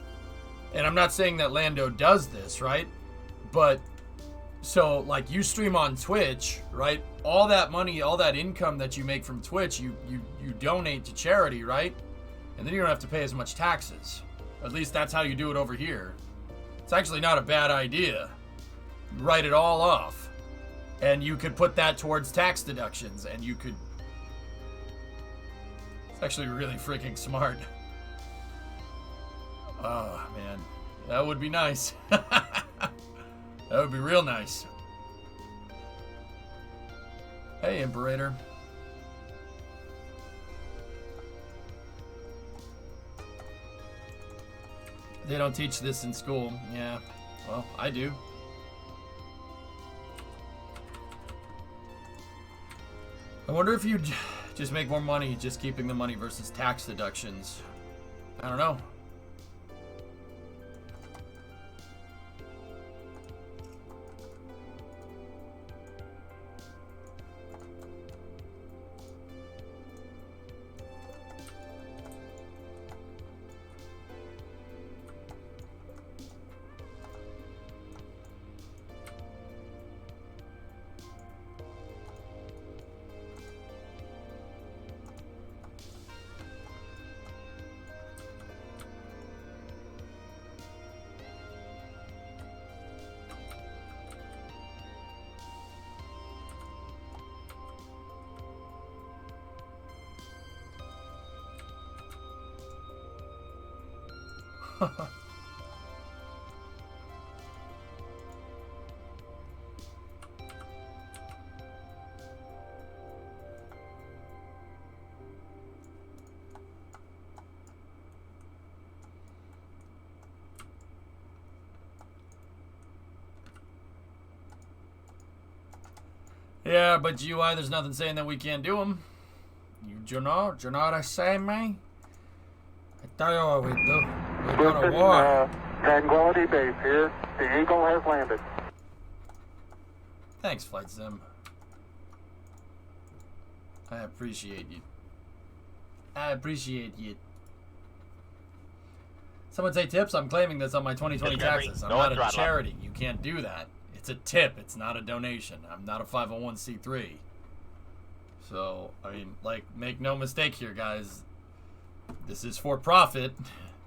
and I'm not saying that Lando does this, right? But, so, like, you stream on Twitch, right? All that money, all that income that you make from Twitch, you donate to charity, right? And then you don't have to pay as much taxes. At least that's how you do it over here. It's actually not a bad idea. Write it all off. And you could put that towards tax deductions, and you could... It's actually really freaking smart. Oh, man. That would be nice. That would be real nice. Hey, Imperator. They don't teach this in school. Yeah. Well, I do. I wonder if you'd just make more money just keeping the money versus tax deductions. I don't know. Yeah, but GUI, there's nothing saying that we can't do them. You know what I say, man? I tell you what we do. We go to war. Tranquility Base here. The Eagle has landed. Thanks, Flight Sim. I appreciate you. I appreciate you. Someone say tips? I'm claiming this on my 2020 taxes. I'm not a charity. You can't do that. It's a tip. It's not a donation. I'm not a 501c3. So, I mean, like, make no mistake here, guys. This is for profit.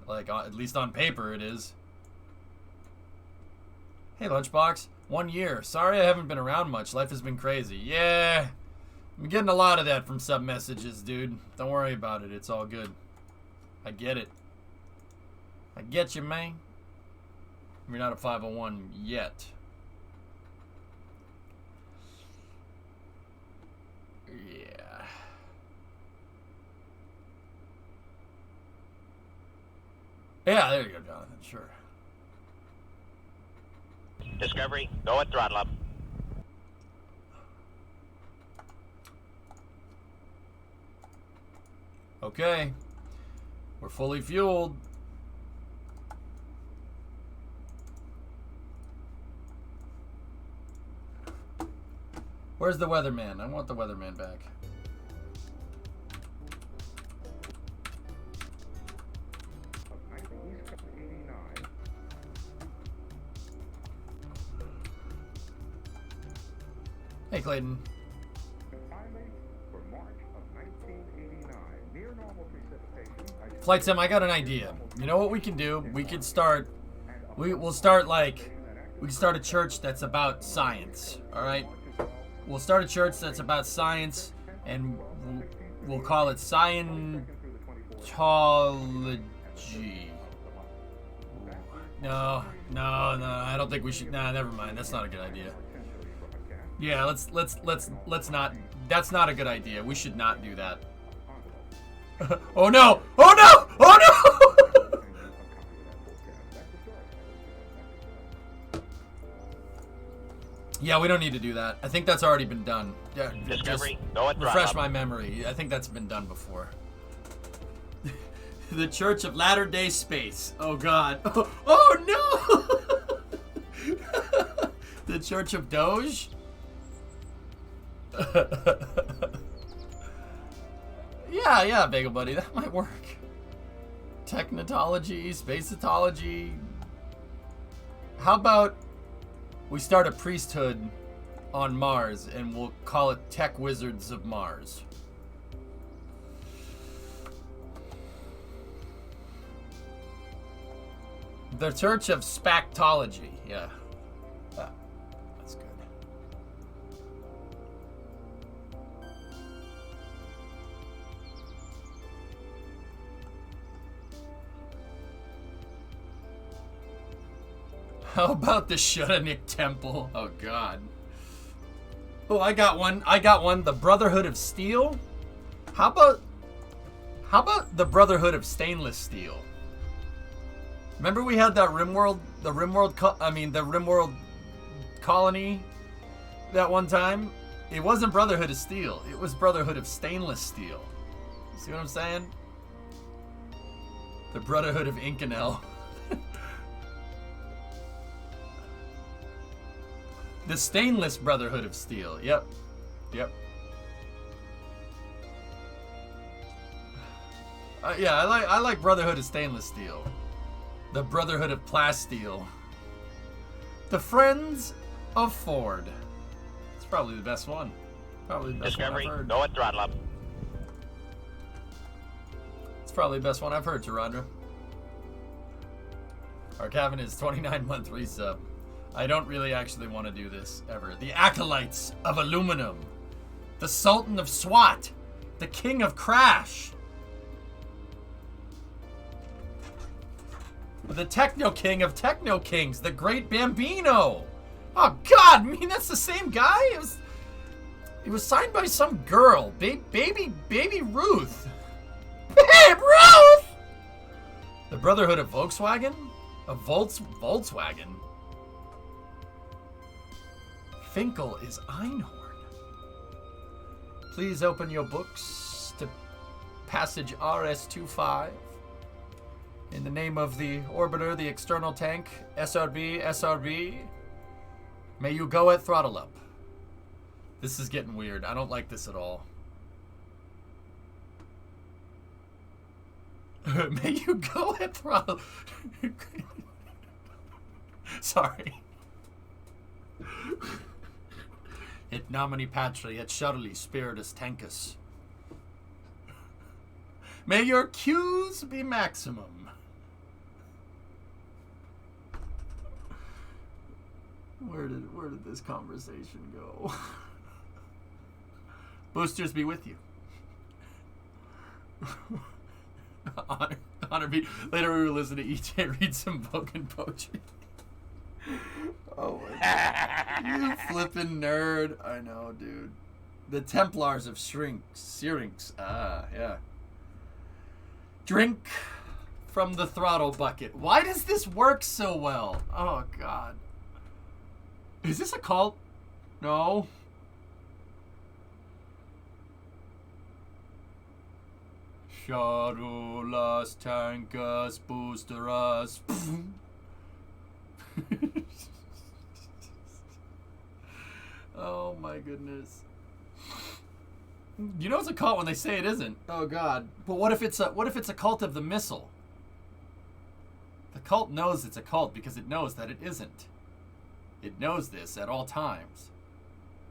Like, at least on paper it is. Hey, Lunchbox. 1 year. Sorry I haven't been around much. Life has been crazy. Yeah. I'm getting a lot of that from sub messages, dude. Don't worry about it. It's all good. I get it. I get you, man. You're not a 501 yet. Yeah. Yeah, there you go, Jonathan. Sure. Discovery, go at throttle up. Okay. We're fully fueled. Where's the weatherman? I want the weatherman back. Hey, Clayton. Flight Sim, I got an idea. You know what we can do? We could start. We'll start like. We can start a church that's about science. All right. We'll start a church that's about science, and we'll call it Scientology. No, I don't think we should. Nah, never mind. That's not a good idea. Yeah, let's not. That's not a good idea. We should not do that. Oh no! Oh no! Oh no! Yeah, we don't need to do that. I think that's already been done. Yeah, just Discovery, go at refresh throttle. my memory. I think that's been done before. The Church of Latter-day Space. Oh God. Oh no! The Church of Doge. Yeah, Bagel Buddy, that might work. Technotology, spacetology. How about we start a priesthood on Mars and we'll call it Tech Wizards of Mars? The Church of Spactology, yeah. That's good. How about the Shudanik Temple? Oh God. Oh, I got one. The Brotherhood of Steel. How about the Brotherhood of Stainless Steel? Remember we had that the RimWorld colony that one time? It wasn't Brotherhood of Steel. It was Brotherhood of Stainless Steel. See what I'm saying? The Brotherhood of Inconel. The Stainless Brotherhood of Steel. Yep. Yeah, I like Brotherhood of Stainless Steel. The Brotherhood of Plasteel. The Friends of Ford. It's probably the best one. Probably the best Discovery, one I've heard. go at throttle up. It's probably the best one I've heard, Gerardra. Our Kevin is 29-month resub. I don't really actually want to do this ever. The Acolytes of Aluminum. The Sultan of SWAT. The King of Crash. The Techno King of Techno Kings. The Great Bambino. Oh God, I mean that's the same guy? It was signed by some girl. Baby Ruth. Babe Ruth! The Brotherhood of Volkswagen? Of Volkswagen? Finkel is Einhorn. Please open your books to passage RS-25. In the name of the orbiter, the external tank, SRB, may you go at throttle up. This is getting weird. I don't like this at all. May you go at throttle. Sorry. Et nomine Patri, et Charlie Spiritus Tancus. May your Q's be maximum. Where did this conversation go? Boosters be with you. Honor be. Later we will listen to EJ read some Vulcan poetry. Oh my God. You flippin' nerd. I know, dude. The Templars of Syrinx. Ah, yeah. Drink from the throttle bucket. Why does this work so well? Oh, God. Is this a cult? No. Shadow las tankas boosteras. Oh my goodness. You know it's a cult when they say it isn't. Oh God. But what if it's a cult of the missile? The cult knows it's a cult because it knows that it isn't. It knows this at all times.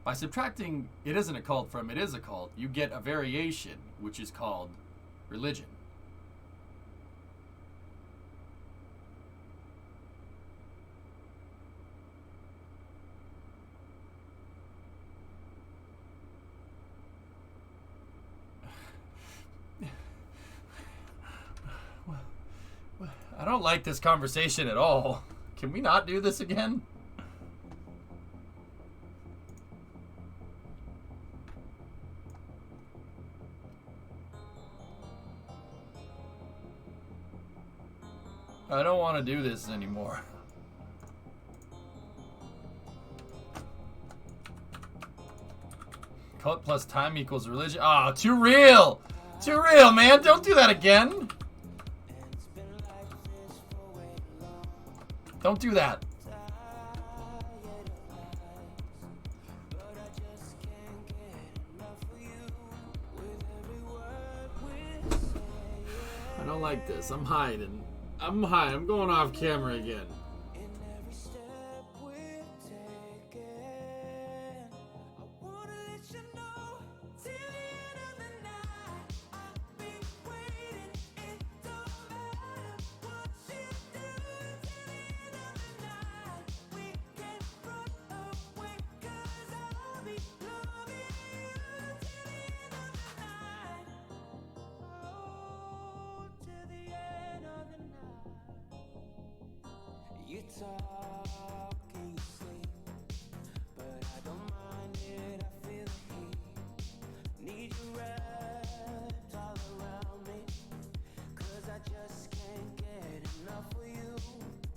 By subtracting it isn't a cult from it is a cult, you get a variation, which is called religion. I don't like this conversation at all. Can we not do this again? I don't want to do this anymore. Cult plus time equals religion. Ah, too real! Too real, man! Don't do that again! Don't do that. I don't like this. I'm hiding. I'm hiding. I'm going off camera again. You talk in your sleep, but I don't mind it, I feel the heat. Need you wrapped all around me, 'cause I just can't get enough of you.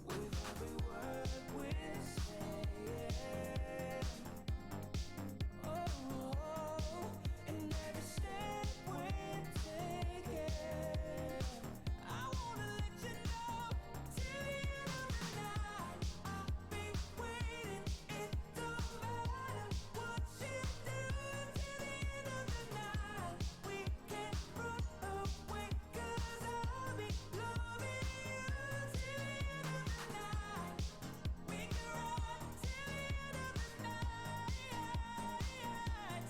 With every word we're saying, oh, and every step we're taking, I wanna let you know till the end of the night. I'll be waiting, it don't matter what you do. Till the end of the night, we can't run away, 'cause I'll be loving you. Till the end of the night, we can run till the end of the night.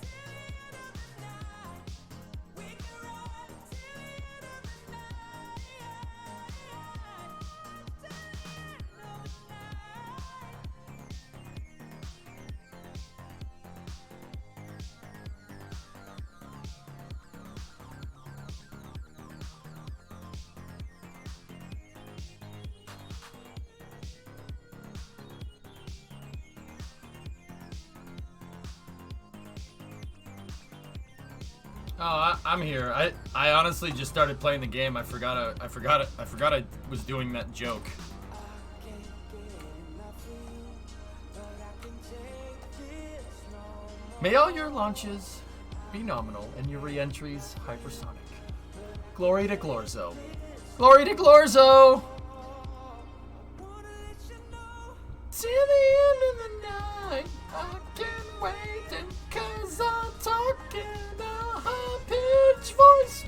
Till the end of the night, we can run till the end of the night. Till the end of the Oh, I'm here. I honestly just started playing the game. I forgot I was doing that joke. May all your launches be nominal and your re-entries hypersonic. Glory to Glorzo. Glory to Glorzo! Till the end of the night, I can't wait, and 'cause I'm talking a high-pitched voice.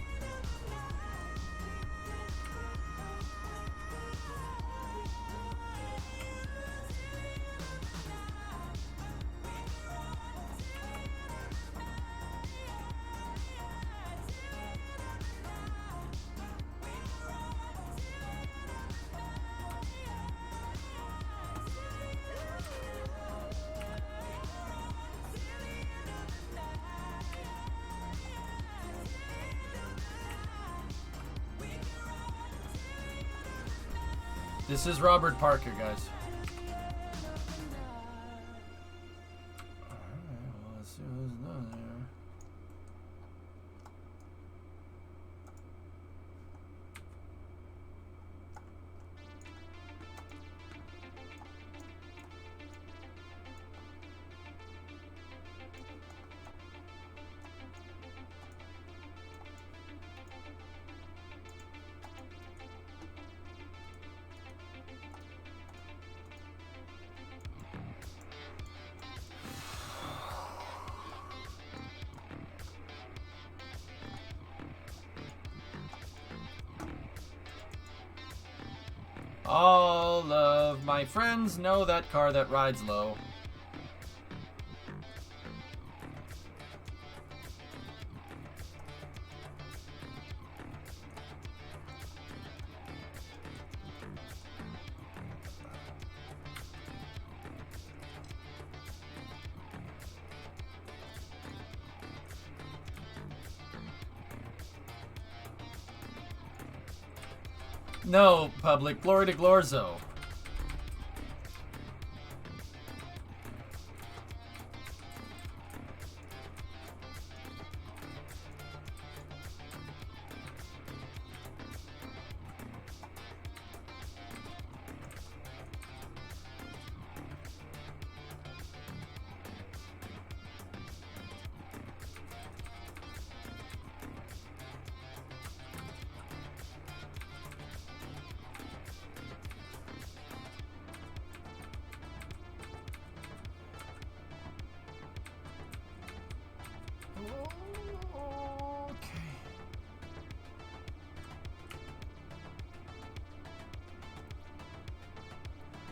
This is Robert Parker, guys. All of my friends know that car that rides low. No, public. Glory to Glorzo.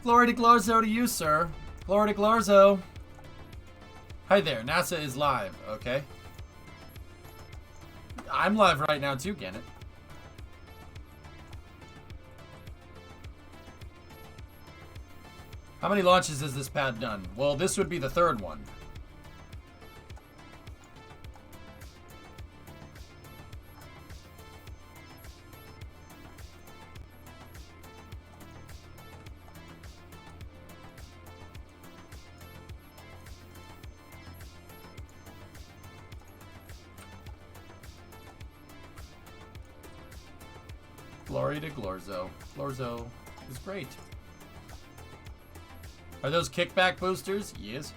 Glory to Glorzo to you, sir. Glory to Glorzo. Hi there, NASA is live, okay? I'm live right now too, Gannett. How many launches has this pad done? Well, this would be the third one. Glory to Glorzo. Glorzo is great. Are those kickback boosters? Yes.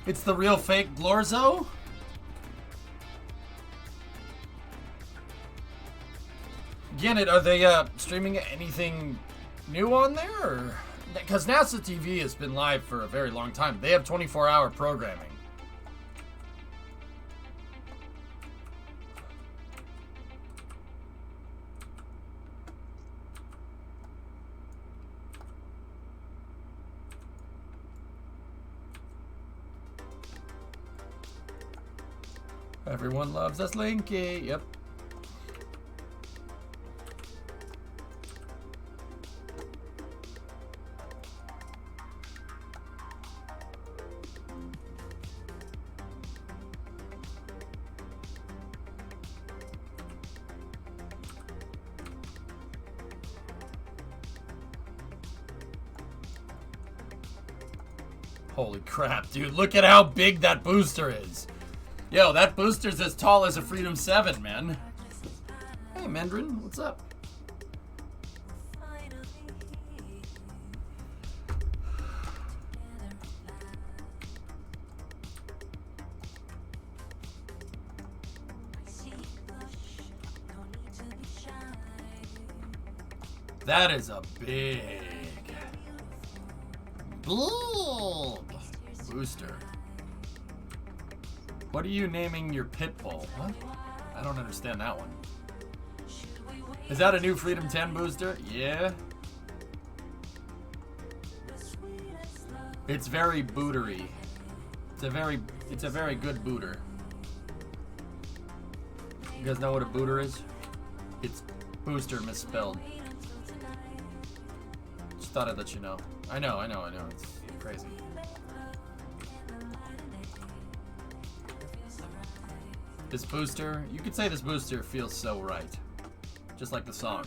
It's the real fake Glorzo? Gannett, are they streaming anything new on there? Because NASA TV has been live for a very long time. They have 24-hour programming. Everyone loves us, Linky. Yep. Holy crap, dude. Look at how big that booster is. Yo, that booster's as tall as a Freedom 7, man. Hey, Mendrin, what's up? That is a big booster. What are you naming your pit bull? What? I don't understand that one. Is that a new Freedom 10 booster? Yeah. It's very bootery. It's a very good booter. You guys know what a booter is? It's booster misspelled. Just thought I'd let you know. I know. It's crazy. This booster, you could say this booster feels so right. Just like the song.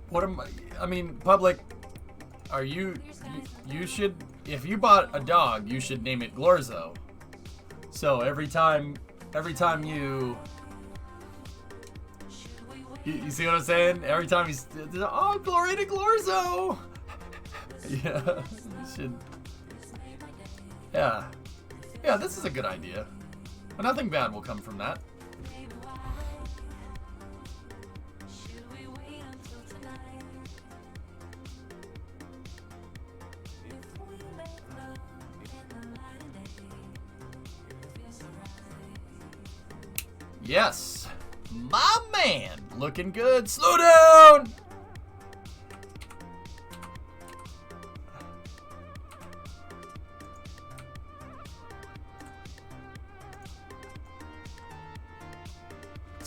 What am I mean, public, are you should, if you bought a dog, you should name it Glorzo. So every time you see what I'm saying? Every time he's, oh, glory to Glorzo. Yeah, you should. Yeah, this is a good idea. But nothing bad will come from that. Yes, my man, looking good. Slow down.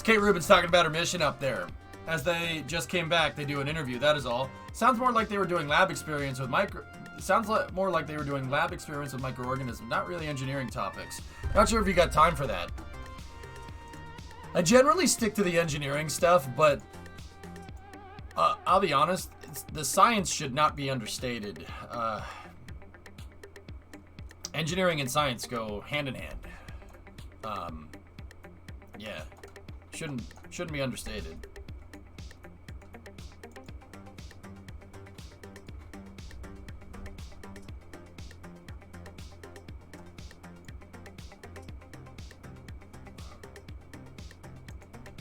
Kate Rubin's talking about her mission up there. As they just came back, they do an interview. That is all. Sounds more like they were doing lab experience with more like they were doing lab experiments with microorganisms, not really engineering topics. Not sure if you got time for that. I generally stick to the engineering stuff, but I'll be honest, the science should not be understated. Engineering and science go hand in hand. Yeah, shouldn't be understated.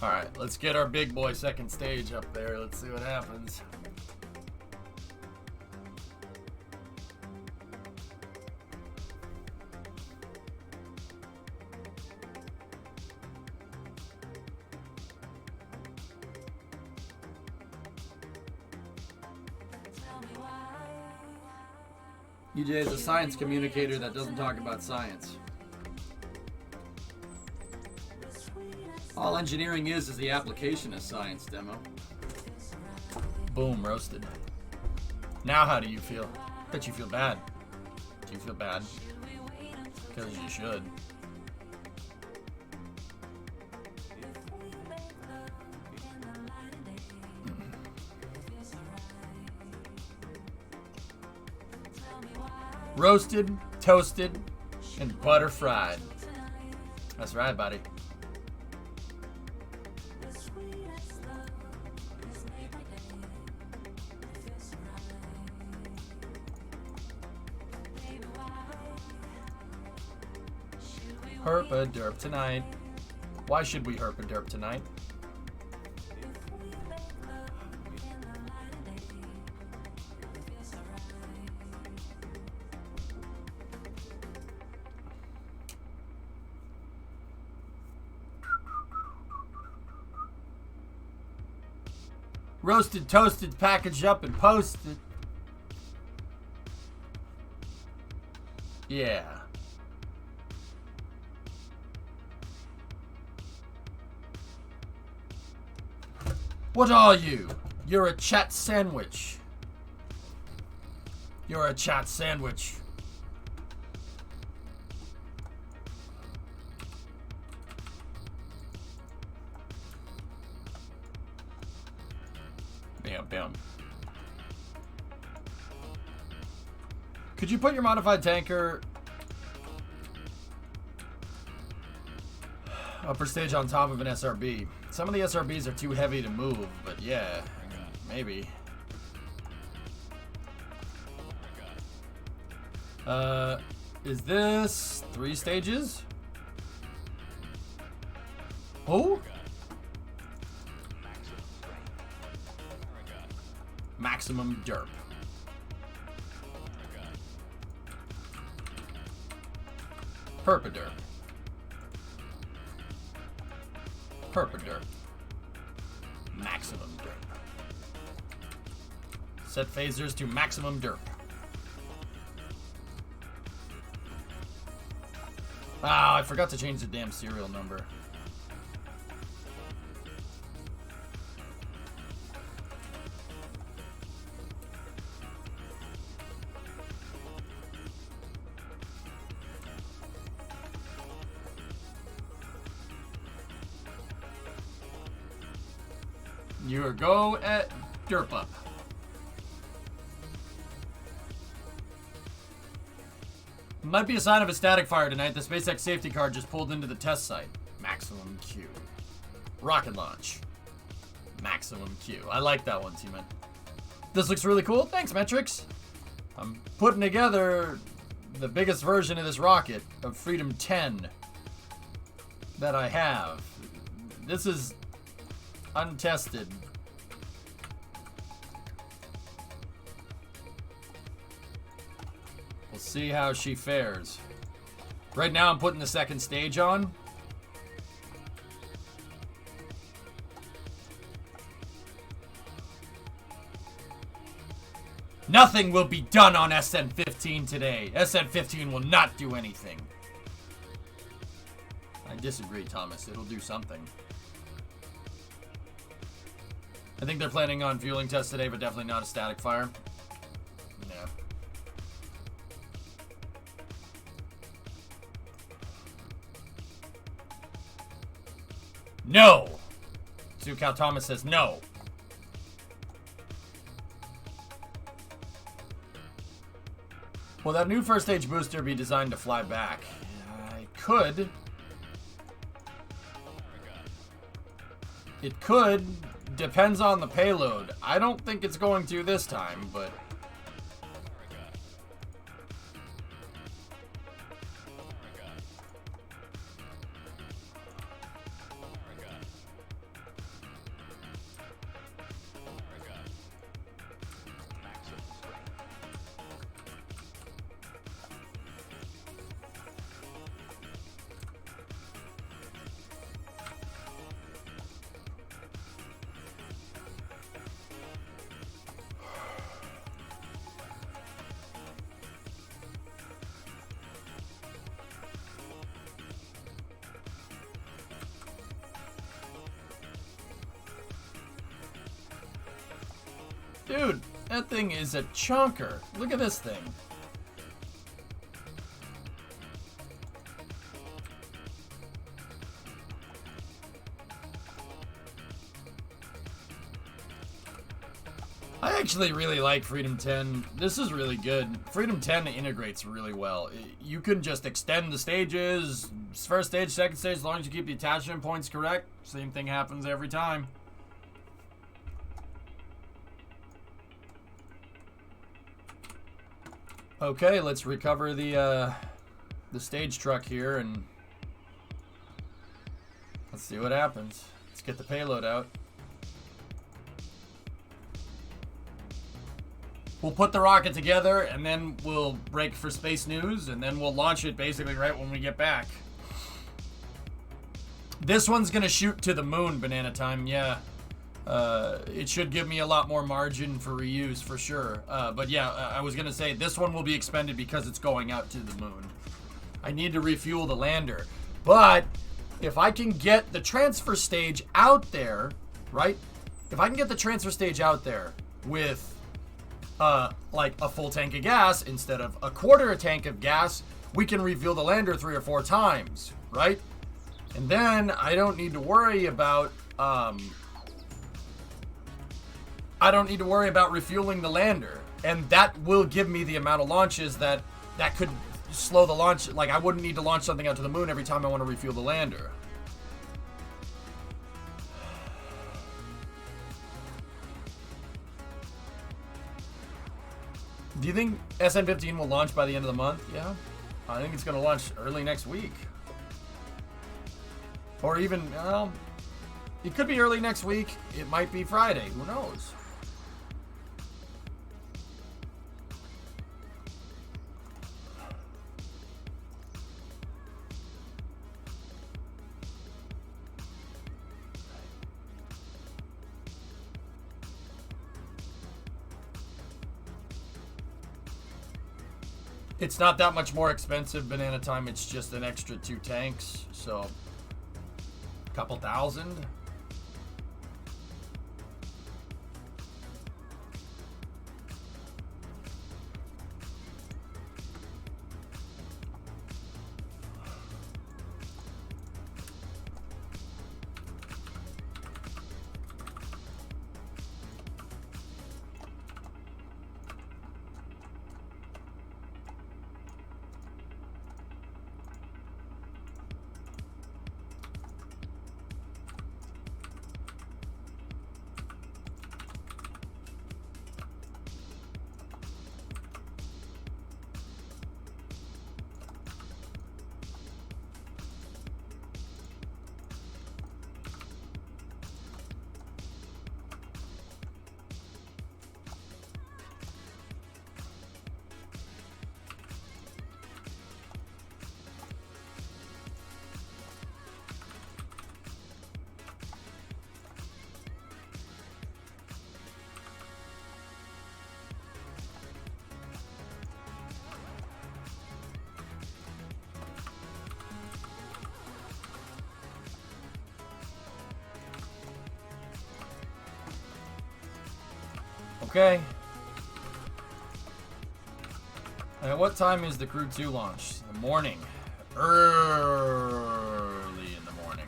All right, let's get our big boy second stage up there. Let's see what happens. EJ is a science communicator that doesn't talk about science. All engineering is the application of science, demo. Boom, roasted. Now how do you feel? Bet you feel bad. Do you feel bad? Because you should. Roasted, toasted, and butter fried. That's right, buddy. Herp-a-derp tonight. Why should we herp-a-derp tonight? Roasted, toasted, packaged up, and posted. Yeah. What are you? You're a chat sandwich. You're a chat sandwich. Bam, bam. Could you put your modified tanker upper stage on top of an SRB? Some of the SRBs are too heavy to move, but yeah, maybe. Is this 3 stages? Oh? Maximum derp. Herp-a-derp. Herp-a-derp. Maximum derp. Set phasers to maximum derp. Ah, I forgot to change the damn serial number. Your go at derp up. Might be a sign of a static fire tonight. The SpaceX safety car just pulled into the test site. Maximum Q. Rocket launch. Maximum Q. I like that one, T-Man. This looks really cool. Thanks, Metrics. I'm putting together the biggest version of this rocket of Freedom 10 that I have. This is untested. We'll see how she fares. Right now I'm putting the second stage on. Nothing will be done on SN15 today. SN15 will not do anything. I disagree, Thomas. It'll do something. I think they're planning on fueling tests today, but definitely not a static fire. Yeah. No! Zukow Thomas says no. Will that new first stage booster be designed to fly back? I could. It could. Depends on the payload. I don't think it's going to this time, but... Dude, that thing is a chunker. Look at this thing. I actually really like Freedom 10. This is really good. Freedom 10 integrates really well. You can just extend the stages, first stage, second stage, as long as you keep the attachment points correct. Same thing happens every time. Okay, let's recover the stage truck here and let's see what happens. Let's get the payload out. We'll put the rocket together and then we'll break for space news and then we'll launch it basically right when we get back. This one's gonna shoot to the moon, Banana Time, yeah. It should give me a lot more margin for reuse for sure. But yeah, I was gonna say this one will be expended because it's going out to the moon. I need to refuel the lander. But if I can get the transfer stage out there, right? If I can get the transfer stage out there with like a full tank of gas instead of a quarter tank of gas, we can refuel the lander 3 or 4 times, right? And then I don't need to worry about refueling the lander, and that will give me the amount of launches that could slow the launch. Like I wouldn't need to launch something out to the moon every time I want to refuel the lander. Do you think SN15 will launch by the end of the month? Yeah, I think it's going to launch early next week, or even it could be early next week. It might be Friday. Who knows? It's not that much more expensive, Banana Time. It's just an extra 2 tanks, so a couple thousand. Okay. At what time is the Crew 2 launch? The morning. Early in the morning.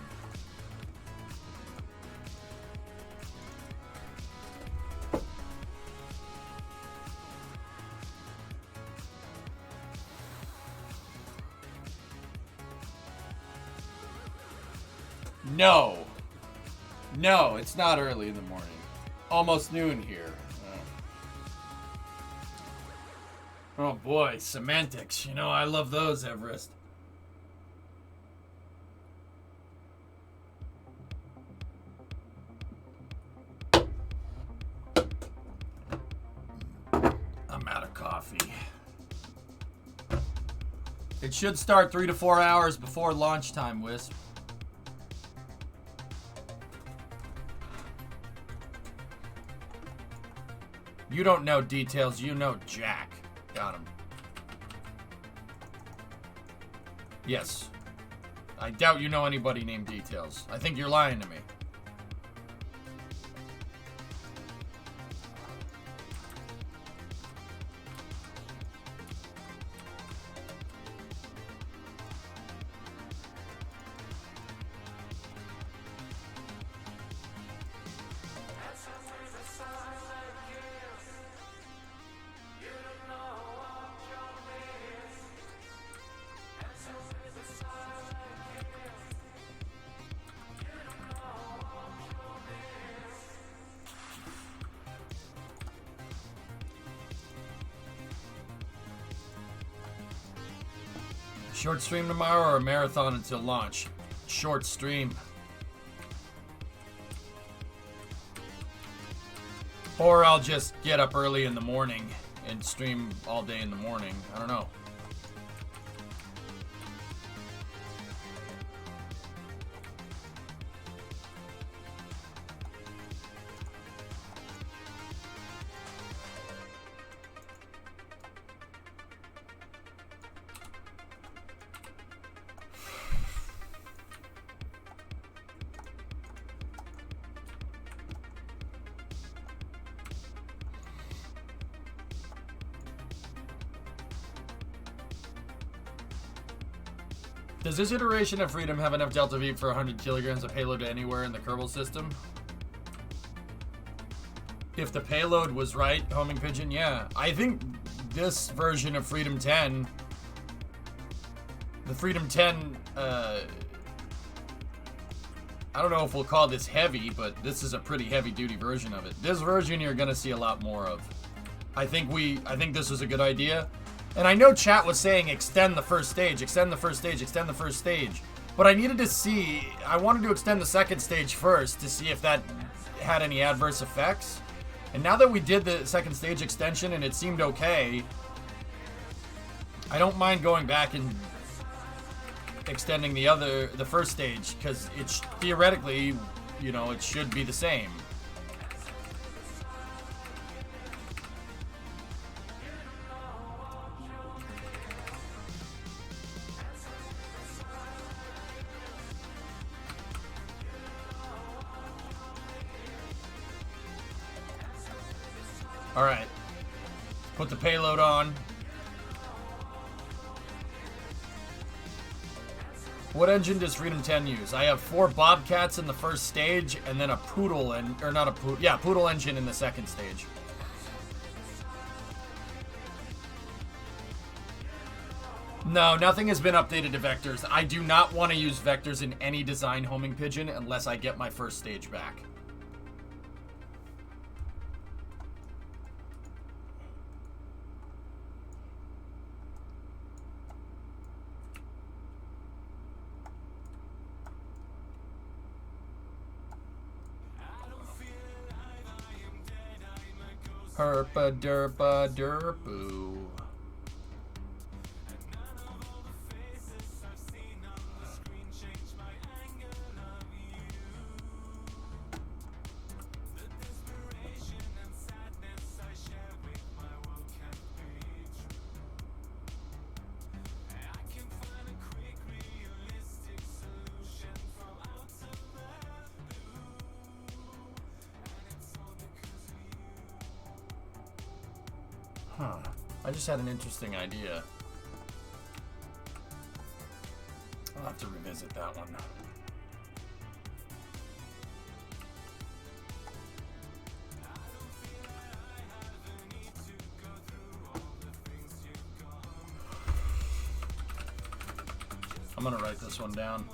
No. No, it's not early in the morning. Almost noon here. Oh boy, semantics. You know, I love those, Everest. I'm out of coffee. It should start 3 to 4 hours before launch time, Wisp. You don't know details, you know Jack. Got him. Yes. I doubt you know anybody named Details. I think you're lying to me. Short stream tomorrow or a marathon until launch? Short stream. Or I'll just get up early in the morning and stream all day in the morning. I don't know. Does this iteration of Freedom have enough Delta V for 100 kilograms of payload anywhere in the Kerbal system? If the payload was right, Homing Pigeon, yeah. I think this version of Freedom 10, the Freedom 10, I don't know if we'll call this heavy, but this is a pretty heavy-duty version of it. This version you're gonna see a lot more of. I think this is a good idea. And I know chat was saying extend the first stage, extend the first stage, extend the first stage. But I needed to see, I wanted to extend the second stage first to see if that had any adverse effects. And now that we did the second stage extension and it seemed okay, I don't mind going back and extending the first stage, because it's theoretically, you know, it should be the same. All right, put the payload on. What engine does Freedom 10 use? I have 4 Bobcats in the first stage, and then a Poodle, Poodle engine in the second stage. No, nothing has been updated to vectors. I do not want to use vectors in any design Homing Pigeon unless I get my first stage back. Herpa derpa derpoo. Huh. I just had an interesting idea. I'll have to revisit that one. I'm gonna write this one down.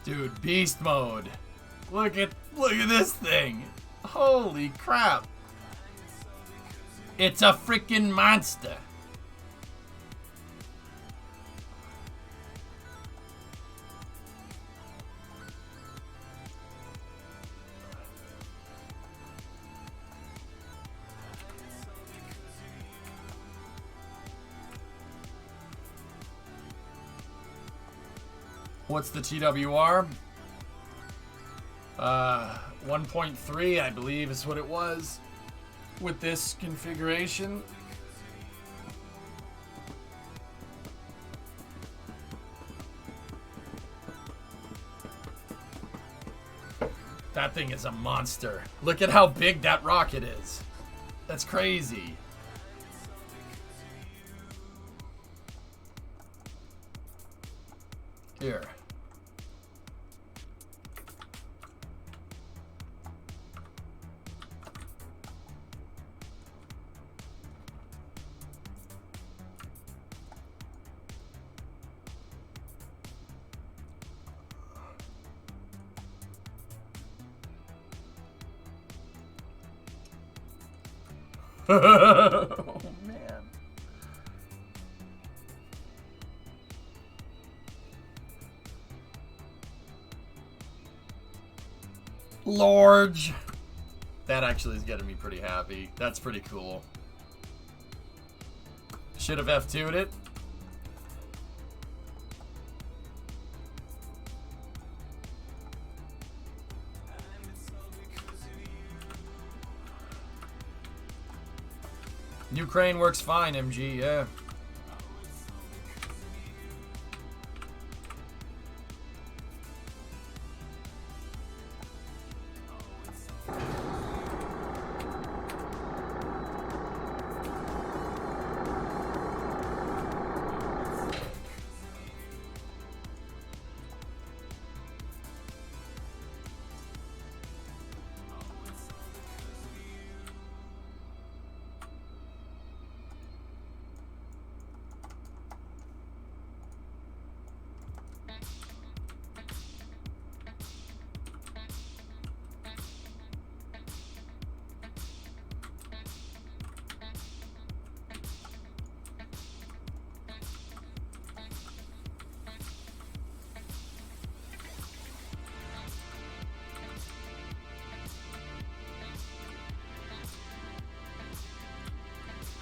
Dude, beast mode. Look at this thing. Holy crap. It's a freaking monster. What's the TWR? 1.3, I believe, is what it was with this configuration. That thing is a monster. Look at how big that rocket is. That's crazy. Here. Oh, man. Lorge. That actually is getting me pretty happy. That's pretty cool. Should have F2'd it. Ukraine works fine, MG, yeah.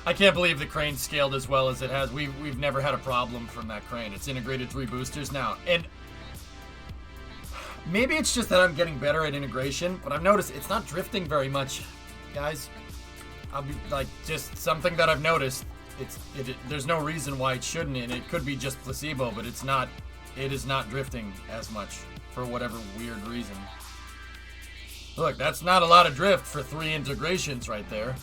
I can't believe the crane scaled as well as it has. We've never had a problem from that crane. It's integrated 3 boosters now. And maybe it's just that I'm getting better at integration, but I've noticed it's not drifting very much, guys. I'll be like, just something that I've noticed. There's no reason why it shouldn't, and it could be just placebo, but it's not. It is not drifting as much for whatever weird reason. Look, that's not a lot of drift for 3 integrations right there.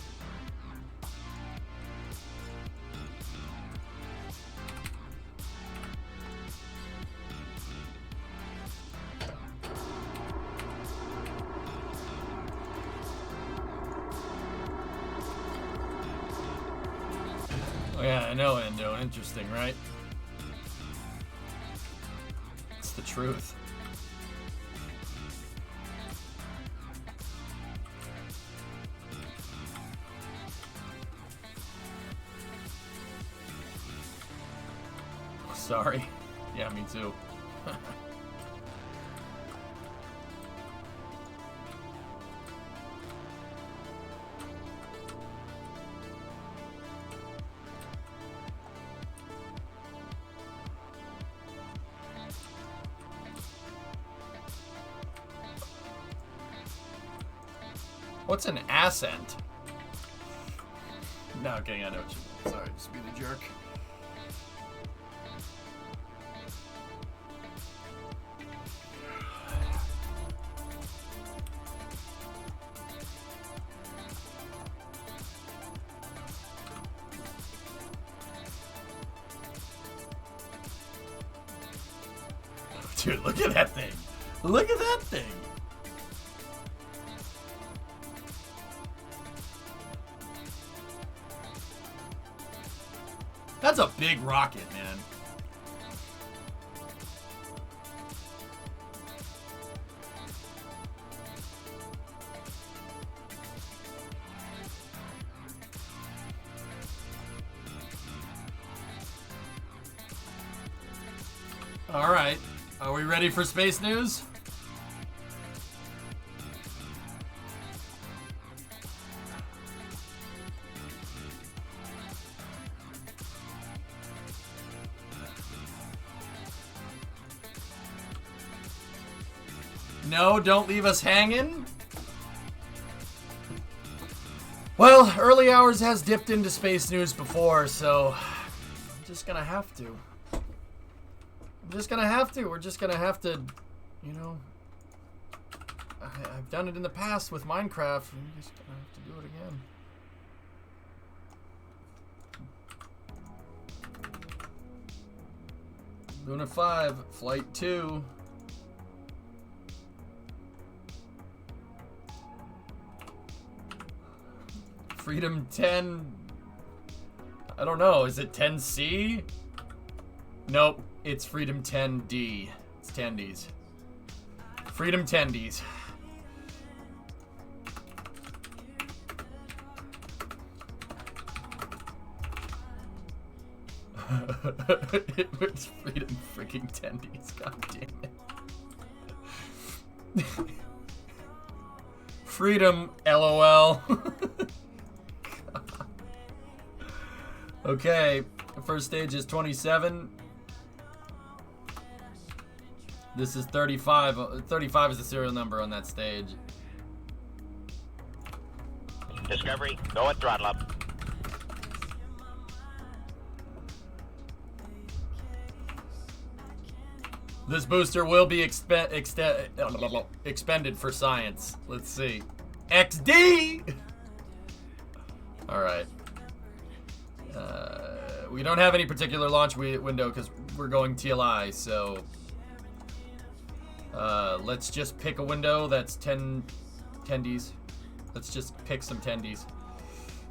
Oh yeah, I know, Endo. Interesting, right? It's the truth. Sorry. Yeah, me too. What's an ascent? No, okay, I know what you mean. Sorry, just being a jerk. Dude, look at that thing. Look at that thing. That's a big rocket, man. All right. Are we ready for space news? No, don't leave us hanging. Well, Early Hours has dipped into space news before, so I'm just gonna have to. We're just gonna have to, you know. I've done it in the past with Minecraft. I'm just gonna have to do it again. Luna 5, Flight 2. Freedom 10. I don't know. Is it 10C? Nope. It's Freedom 10D. It's 10Ds. Freedom 10Ds. It was Freedom freaking 10Ds. God damn it. Freedom, LOL. Okay, the first stage is 27. This is 35. 35 is the serial number on that stage. Discovery, go at throttle up. This booster will be expended for science. Let's see. XD! Alright. We don't have any particular launch window because we're going TLI, so let's just pick a window that's 10 Ds. Let's just pick some 10Ds.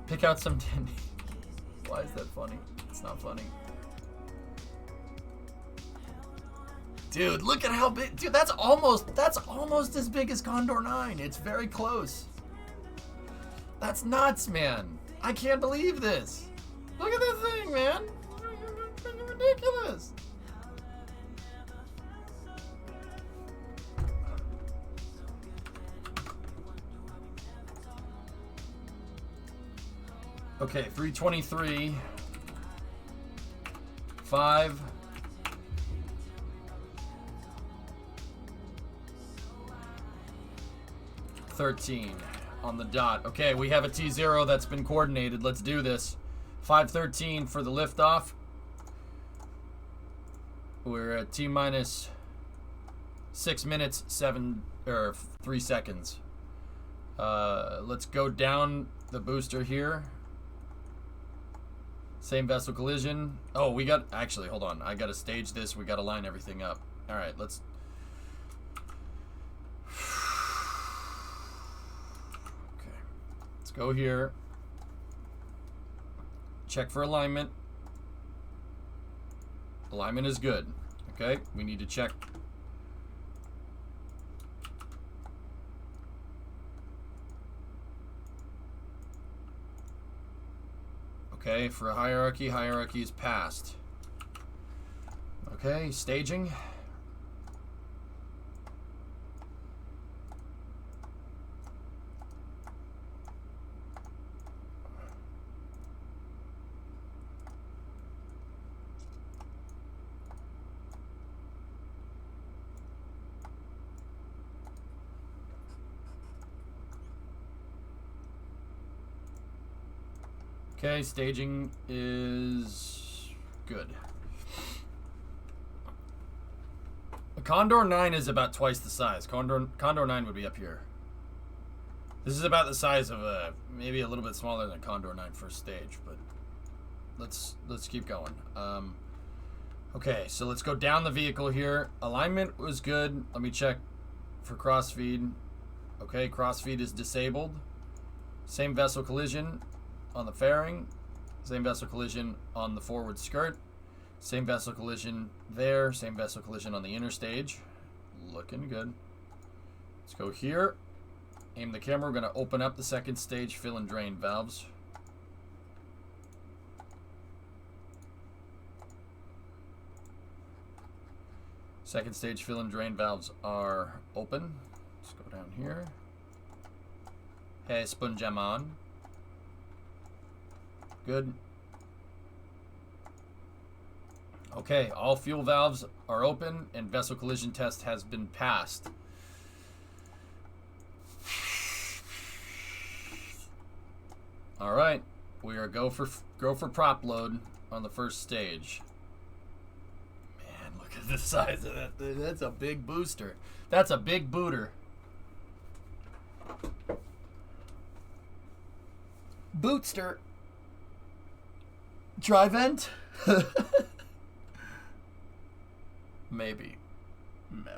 Pick out some 10Ds. Why is that funny? It's not funny. Dude, look at how big. Dude, that's almost as big as Condor 9. It's very close. That's nuts, man. I can't believe this. Look at this thing, man. It's ridiculous. Okay, 323. 5. 13 on the dot. Okay, we have a T0 that's been coordinated. Let's do this. 5:13 for the liftoff. We're at T minus 6 minutes 3 seconds. Let's go down the booster here. Same vessel collision. Oh, we got, actually, hold on. I gotta stage this. We gotta line everything up. All right, let's. Okay, let's go here. Check for alignment. Alignment is good. Okay, we need to check. Okay, for hierarchy, hierarchy is passed. Okay, staging. Okay, staging is good. A Condor 9 is about twice the size. Condor 9 would be up here. This is about the size of a, maybe a little bit smaller than Condor 9 first stage, but let's keep going. Okay, so let's go down the vehicle here. Alignment was good. Let me check for crossfeed. Okay, crossfeed is disabled. Same vessel collision on the fairing. Same vessel collision on the forward skirt. Same vessel collision there. Same vessel collision on the inner stage. Looking good. Let's go here. Aim the camera. We're going to open up the second stage fill and drain valves. Second stage fill and drain valves are open. Let's go down here. Hey, sponge on. Good. Okay, all fuel valves are open and vessel collision test has been passed. All right, we are go for prop load on the first stage. Man, look at the size of that thing. That's a big booster. That's a big booter. Bootster. Dry vent? Maybe. Maybe.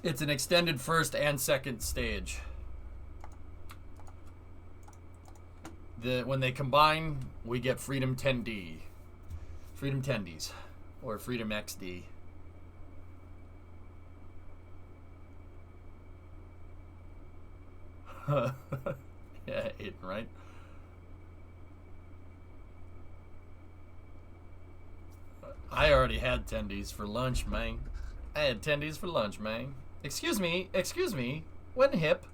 It's an extended first and second stage. When they combine, we get Freedom 10D. Freedom 10Ds. Or Freedom XD. Yeah, Aiden, right? I already had tendies for lunch, man. I had tendies for lunch, man. Excuse me, when hip?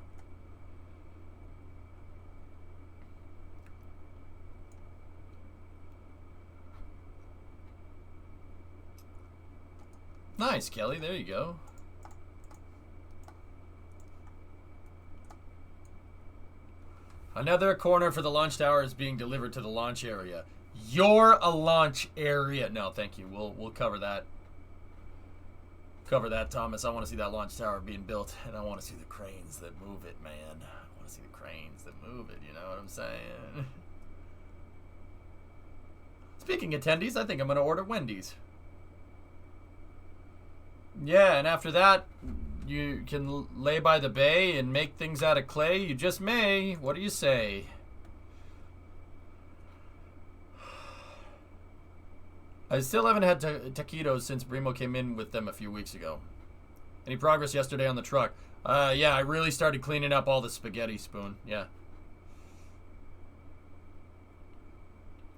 Nice, Kelly, there you go. Another corner for the launch tower is being delivered to the launch area. You're a launch area. No, thank you. We'll cover that. Cover that, Thomas. I want to see that launch tower being built, and I want to see the cranes that move it, man. I want to see the cranes that move it. You know what I'm saying? Speaking of tendies, I think I'm going to order Wendy's. Yeah, and after that, you can lay by the bay and make things out of clay. You just may. What do you say? I still haven't had taquitos since Brimo came in with them a few weeks ago. Any progress yesterday on the truck? Yeah, I really started cleaning up all the spaghetti, Spoon. Yeah.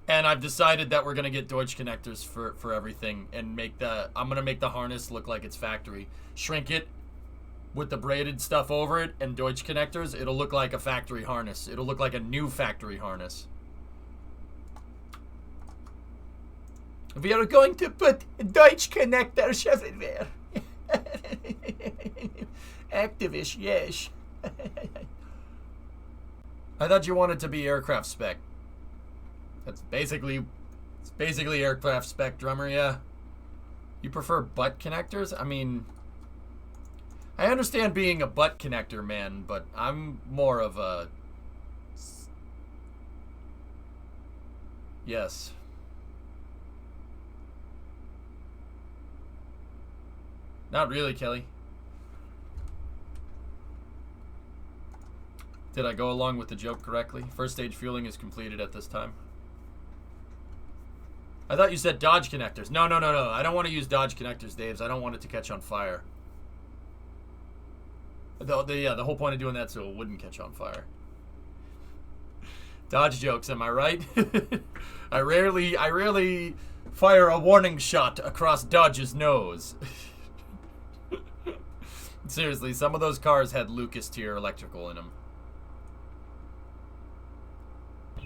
And I've decided that we're going to get Deutsch connectors for everything and I'm going to make the harness look like it's factory. Shrink it with the braided stuff over it and Deutsch connectors. It'll look like a factory harness. It'll look like a new factory harness. We are going to put Deutsch connectors everywhere. Activish, yes. I thought you wanted to be aircraft spec. It's basically aircraft spec, drummer, yeah. You prefer butt connectors? I mean, I understand being a butt connector man, but I'm more of a... Yes. Not really, Kelly. Did I go along with the joke correctly? First stage fueling is completed at this time. I thought you said Dodge connectors. No. I don't want to use Dodge connectors, Daves. I don't want it to catch on fire. The whole point of doing that so it wouldn't catch on fire. Dodge jokes, am I right? I rarely fire a warning shot across Dodge's nose. Seriously, some of those cars had Lucas tier electrical in them.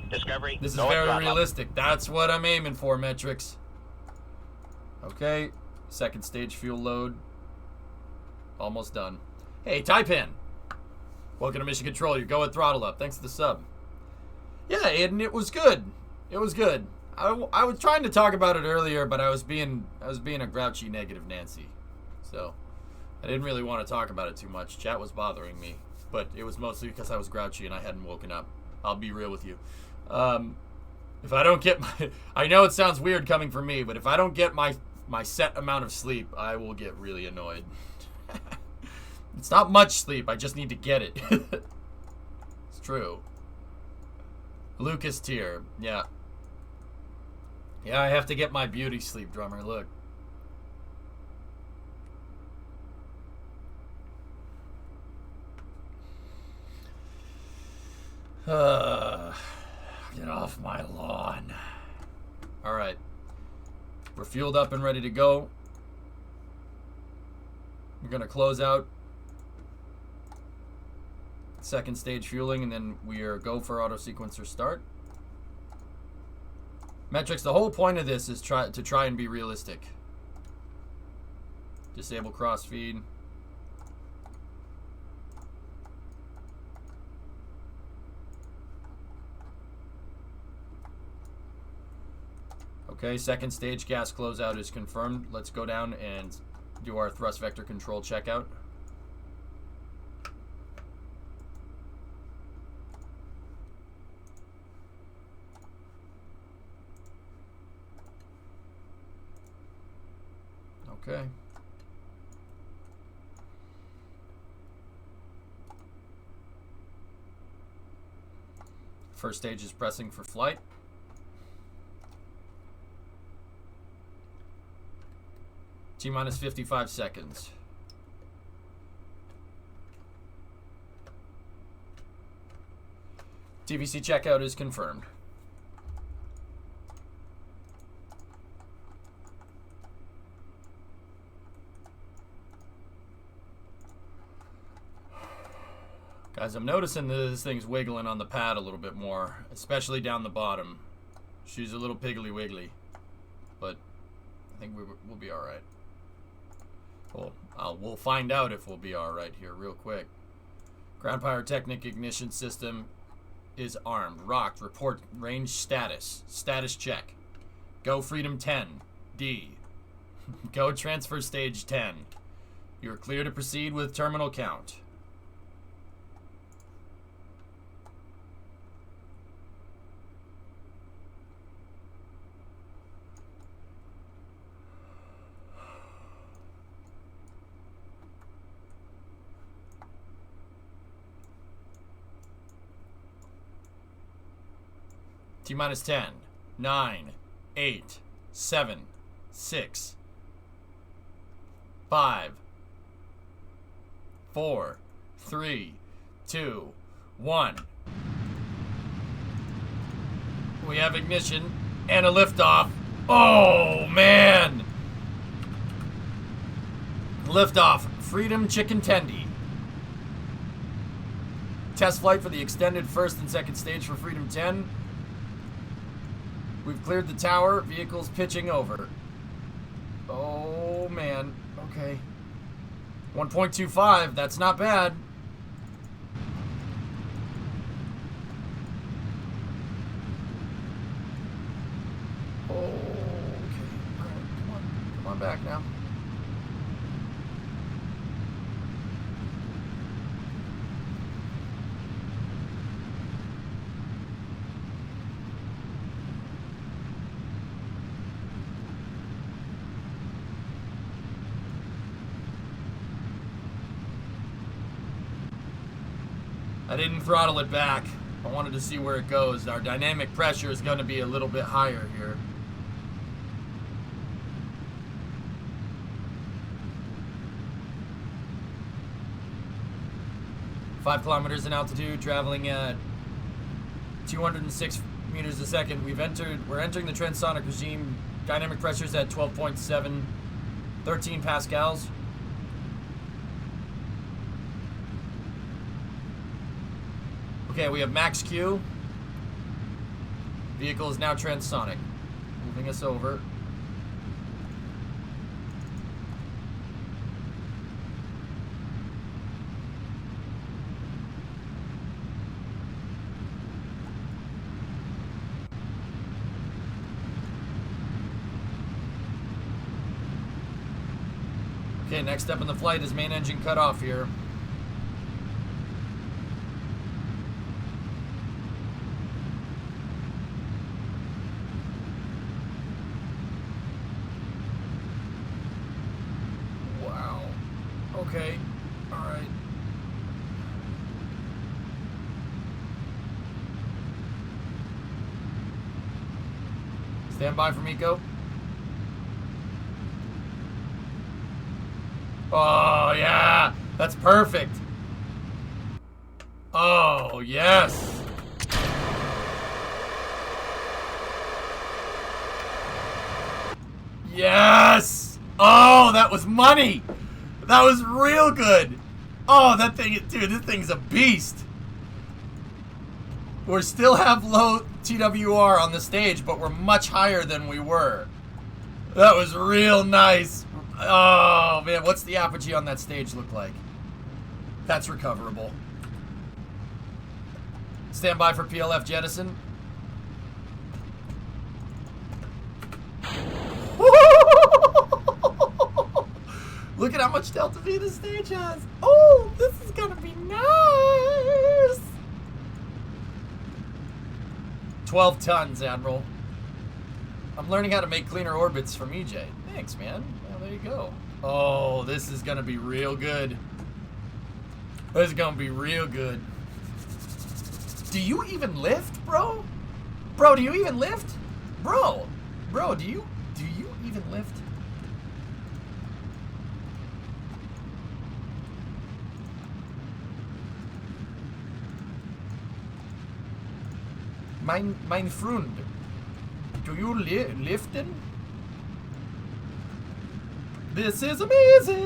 Discovery. This is go and very throttle up. realistic. That's what I'm aiming for, metrics. Okay, second stage fuel load. Almost done. Hey, Taipan. Welcome to Mission Control. You're going throttle up. Thanks for the sub. Yeah, Aiden, it was good. It was good. I was trying to talk about it earlier, but I was being a grouchy negative Nancy. So I didn't really want to talk about it too much. Chat was bothering me, but it was mostly because I was grouchy and I hadn't woken up. I'll be real with you. If I don't get my... I know it sounds weird coming from me, but if I don't get my set amount of sleep, I will get really annoyed. It's not much sleep. I just need to get it. It's true. Lucas tier. Yeah. Yeah, I have to get my beauty sleep, drummer. Look. Get off my lawn. Alright. We're fueled up and ready to go. We're going to close out second stage fueling, and then we are go for auto sequencer start. Metrics, the whole point of this is to try and be realistic. Disable crossfeed. Okay, second stage gas closeout is confirmed. Let's go down and do our thrust vector control checkout. Okay. First stage is pressing for flight. T-minus 55 seconds. TVC checkout is confirmed. Guys, I'm noticing that this thing's wiggling on the pad a little bit more, especially down the bottom. She's a little piggly wiggly, but I think we'll be all right. We'll find out if we'll be all right here real quick. Ground pyrotechnic ignition system is armed. Rocked. Report range status. Status check. Go Freedom 10. D. Go transfer stage 10. You are clear to proceed with terminal count. T-minus 10, 9, 8, 7, 6, 5, 4, 3, 2, 1. We have ignition and a liftoff. Oh, man! Liftoff. Freedom Chicken Tendy. Test flight for the extended first and second stage for Freedom 10. We've cleared the tower. Vehicles pitching over. Oh, man. Okay. 1.25. That's not bad. Oh, okay. All right. Come on. Come on back now. I didn't throttle it back. I wanted to see where it goes. Our dynamic pressure is going to be a little bit higher here. 5 kilometers in altitude, traveling at 206 meters a second. We're entering the transonic regime. Dynamic pressures at 12.7, 13 pascals. Okay, we have max Q. Vehicle is now transonic. Moving us over. Okay, next step in the flight is main engine cut off here. Wow. Okay. All right. Stand by for Miko. Oh, yeah. That's perfect. Oh, yes. Yes. Oh, that was money. That was real good. Oh, that thing, dude, this thing's a beast. We still have low TWR on the stage, but we're much higher than we were. That was real nice. Oh, man, what's the apogee on that stage look like? That's recoverable. Stand by for PLF jettison. Look at how much delta V the stage has. Oh, this is gonna be nice. 12 tons, Admiral. I'm learning how to make cleaner orbits from EJ. Thanks, man. Well, there you go. Oh, this is gonna be real good. This is gonna be real good. Do you even lift, bro? Bro, do you even lift? Bro, do you even lift? Mein Freund, do you liften? This is amazing.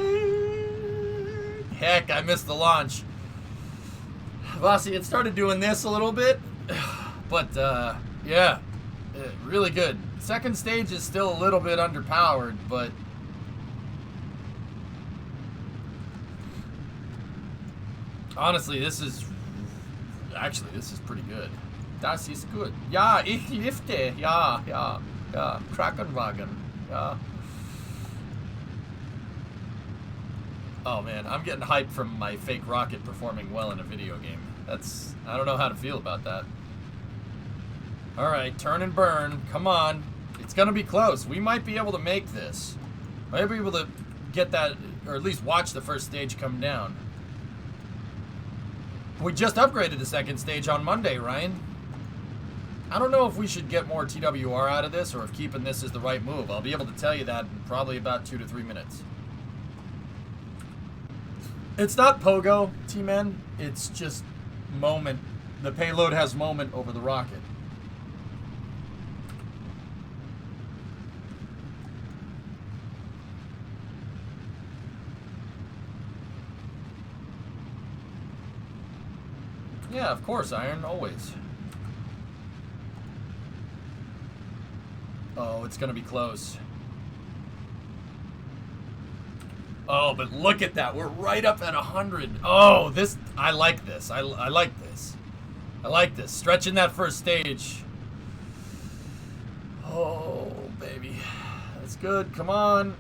Heck, I missed the launch. Vasi, it started doing this a little bit, but yeah, really good. Second stage is still a little bit underpowered, but honestly, this is pretty good. Das ist gut. Ja, ich lifte. Ja. Krankenwagen. Ja. Oh man, I'm getting hyped from my fake rocket performing well in a video game. I don't know how to feel about that. Alright, turn and burn. Come on. It's gonna be close. We might be able to make this. Might be able to get that, or at least watch the first stage come down. We just upgraded the second stage on Monday, Ryan. I don't know if we should get more TWR out of this or if keeping this is the right move. I'll be able to tell you that in probably about 2 to 3 minutes. It's not pogo, T-Man. It's just moment. The payload has moment over the rocket. Yeah, of course, Iron, always. Oh, it's gonna be close. Oh, but look at that. We're right up at 100. Oh, I like this. I like this. I like this. Stretching that first stage. Oh, baby. That's good. Come on.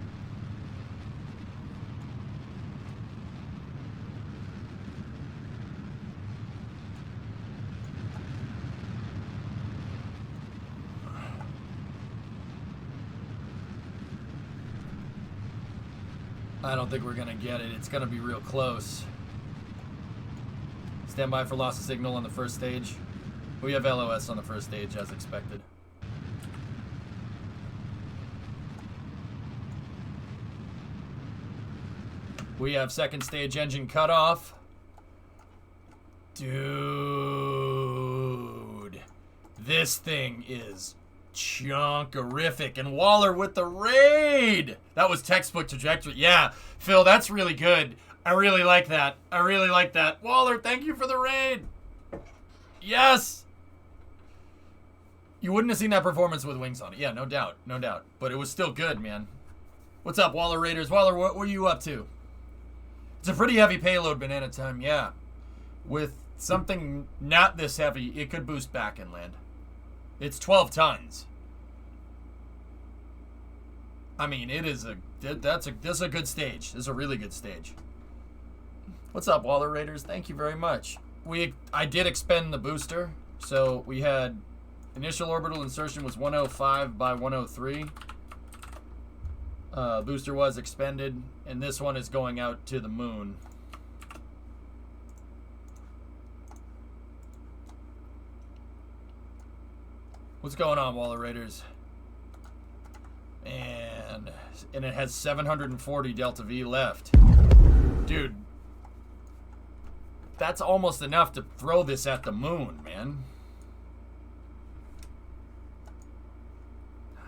I don't think we're going to get it. It's going to be real close. Stand by for loss of signal on the first stage. We have LOS on the first stage, as expected. We have second stage engine cutoff. Dude. This thing is chunkerific. And Waller with the raid. That was textbook trajectory. Yeah, Phil, that's really good. I really like that. I really like that. Waller, thank you for the raid. Yes. You wouldn't have seen that performance with wings on it. Yeah, no doubt. No doubt. But it was still good, man. What's up, Waller Raiders? Waller, what were you up to? It's a pretty heavy payload, Banana Time. Yeah. With something not this heavy, it could boost back and land. It's 12 tons. I mean, it is this is a good stage. This is a really good stage. What's up, Waller Raiders? Thank you very much. I did expend the booster, so we had initial orbital insertion was 105 by 103. Booster was expended, and this one is going out to the moon. What's going on, Waller Raiders? And it has 740 Delta V left. Dude, that's almost enough to throw this at the moon, man.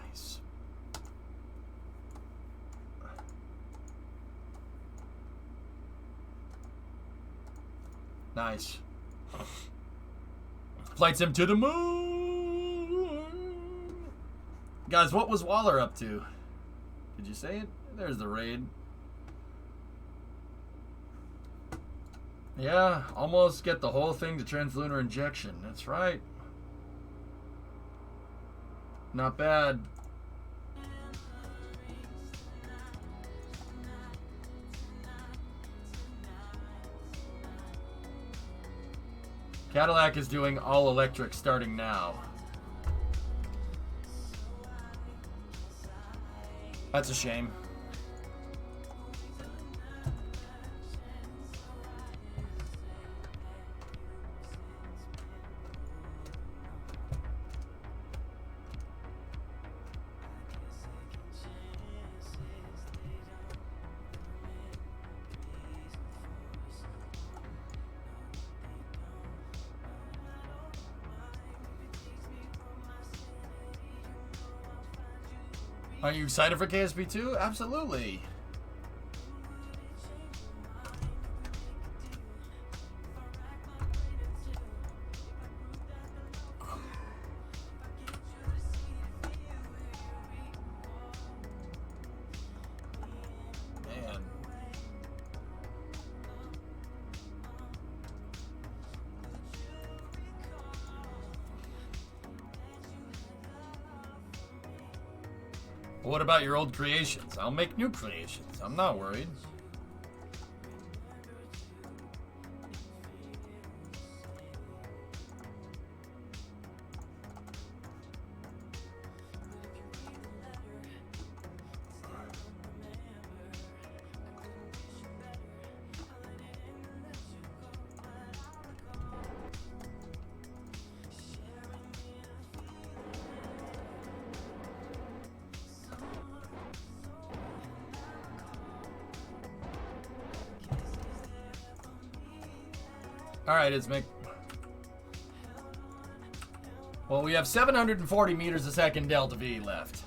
Nice. Nice. Flight sim to the moon. Guys, what was Waller up to? Did you say it? There's the raid. Yeah, almost get the whole thing to translunar injection. That's right. Not bad. Cadillac is doing all electric starting now. That's a shame. Are you excited for KSP 2? Absolutely. Man. What about your old creations? I'll make new creations. I'm not worried. Alright, it's Mick. Well, we have 740 meters a second Delta V left.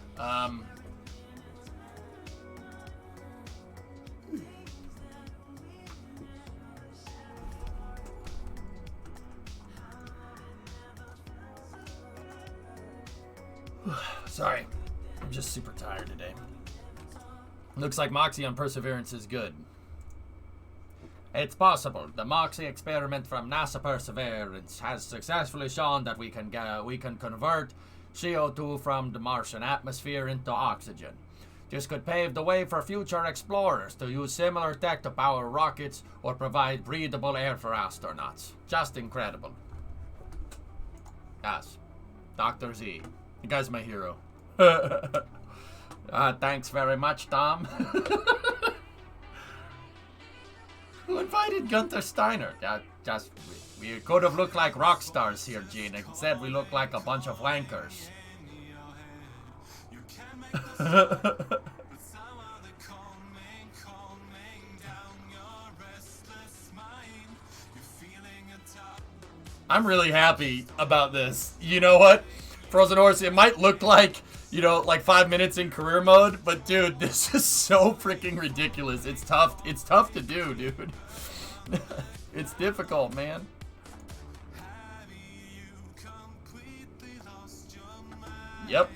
Sorry. I'm just super tired today. Looks like Moxie on Perseverance is good. It's possible. The Moxie experiment from NASA Perseverance has successfully shown that we can convert CO2 from the Martian atmosphere into oxygen. This could pave the way for future explorers to use similar tech to power rockets or provide breathable air for astronauts. Just incredible. Yes. Dr. Z. You guy's my hero. Thanks very much, Tom. Who invited Gunther Steiner? We could have looked like rock stars here, Gene. Instead, we look like a bunch of wankers. I'm really happy about this. You know what? Frozen Horse, it might look like, you know, like 5 minutes in career mode, but dude, this is so freaking ridiculous. It's tough. It's tough to do, dude. It's difficult, man. Yep.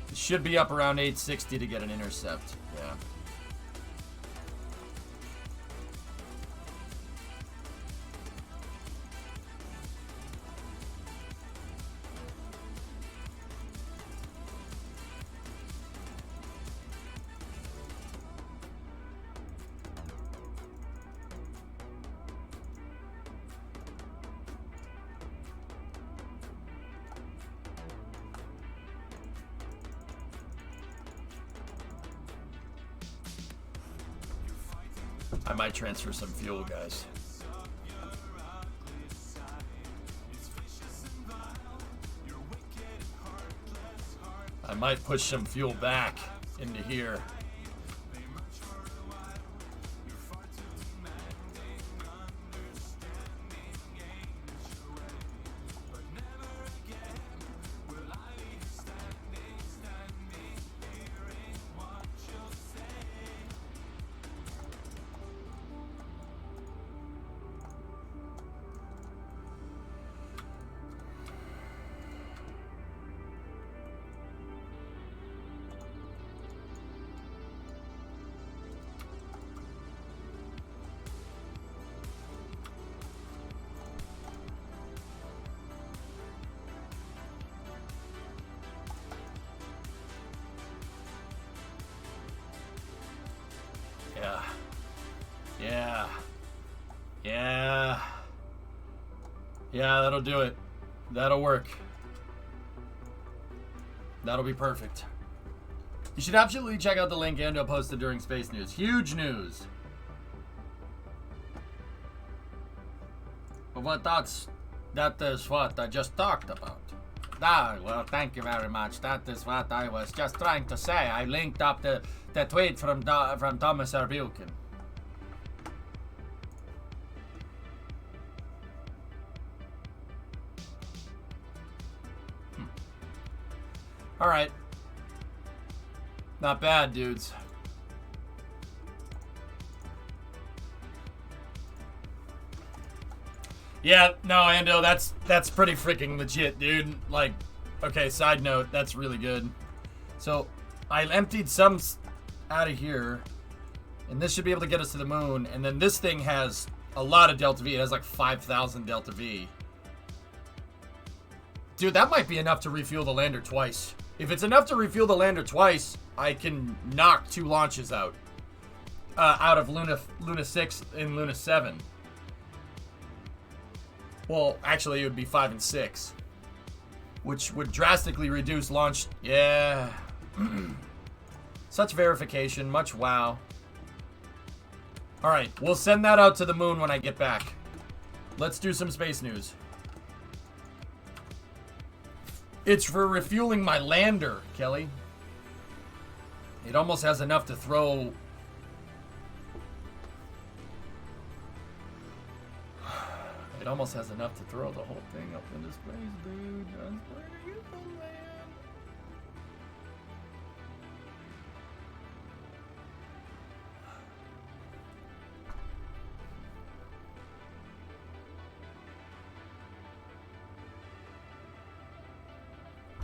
It should be up around 860 to get an intercept. Yeah. I might transfer some fuel, guys. I might push some fuel back into here. Yeah, that'll do it. That'll work. That'll be perfect. You should absolutely check out the link Ando posted during Space News. Huge news. Well, that is what I just talked about. Ah, well, thank you very much. That is what I was just trying to say. I linked up the tweet from Thomas R. Buchan. All right. Not bad, dudes. Yeah, no, Ando, that's pretty freaking legit, dude. Like, okay, side note, that's really good. So, I emptied some out of here, and this should be able to get us to the moon, and then this thing has a lot of Delta V. It has like 5,000 Delta V. Dude, that might be enough to refuel the lander twice. If it's enough to refuel the lander twice, I can knock 2 launches out of Luna 6 and Luna 7. Well, actually, it would be 5 and 6, which would drastically reduce launch. Yeah. Such verification. Much wow. All right, we'll send that out to the moon when I get back. Let's do some space news. It's for refueling my lander, Kelly. It almost has enough to throw... It almost has enough to throw the whole thing up into space, dude. I'm pretty useful, man.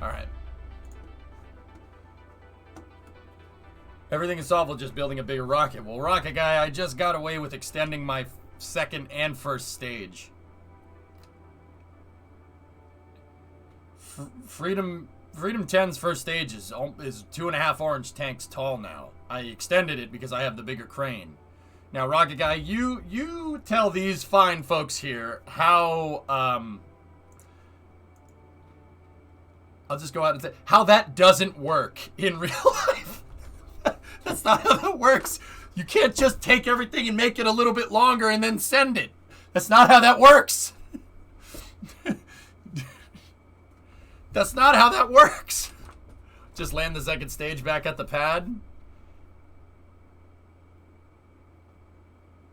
All right. Everything is solved with just building a bigger rocket. Well, rocket guy, I just got away with extending my second and first stage. Freedom Freedom 10's first stage is 2.5 orange tanks tall now. I extended it because I have the bigger crane. Now, Rocket Guy, you tell these fine folks here how, I'll just go out and say, how that doesn't work in real life. That's not how that works. You can't just take everything and make it a little bit longer and then send it. That's not how that works. That's not how that works. Just land the second stage back at the pad.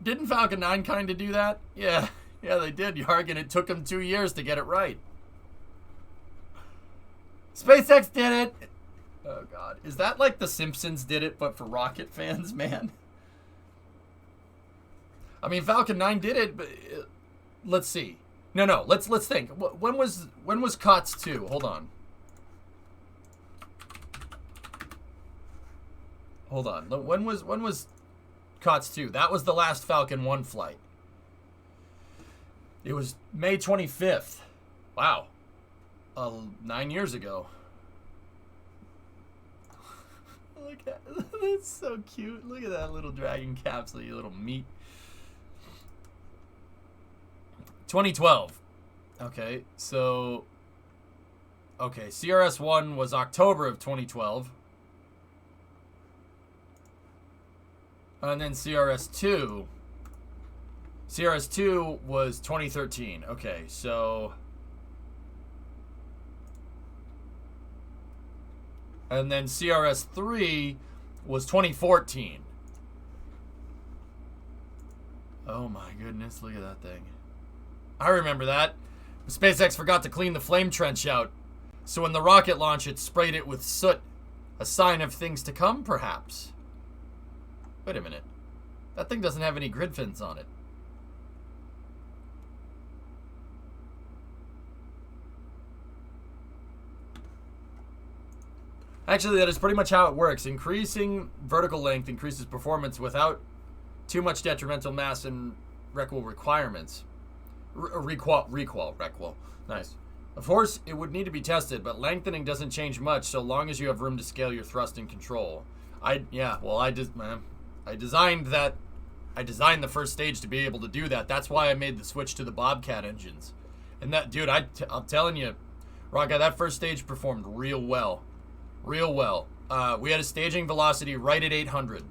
Didn't Falcon 9 kind of do that? Yeah, they did, Yarg, and it took them 2 years to get it right. SpaceX did it. Oh, God. Is that like The Simpsons did it, but for rocket fans, man? I mean, Falcon 9 did it, but let's see. No, let's think. When was COTS 2? Hold on. When was COTS 2? That was the last Falcon 1 flight. It was May 25th. Wow. 9 years ago. Look at that's so cute. Look at that little dragon capsule, you little meat. 2012. Okay, so CRS-1 was October of 2012. And then CRS-2 was 2013. Okay, so and then CRS-3 was 2014. Oh my goodness, look at that thing. I remember that. SpaceX forgot to clean the flame trench out, so when the rocket launched, it sprayed it with soot. A sign of things to come, perhaps. Wait a minute. That thing doesn't have any grid fins on it. Actually, that is pretty much how it works. Increasing vertical length increases performance without too much detrimental mass and requal requirements. Requal. Nice. Of course, it would need to be tested, but lengthening doesn't change much so long as you have room to scale your thrust and control. I designed that. I designed the first stage to be able to do that. That's why I made the switch to the Bobcat engines. And that, dude, I'm telling you, Rocket, that first stage performed real well. Real well. We had a staging velocity right at 800.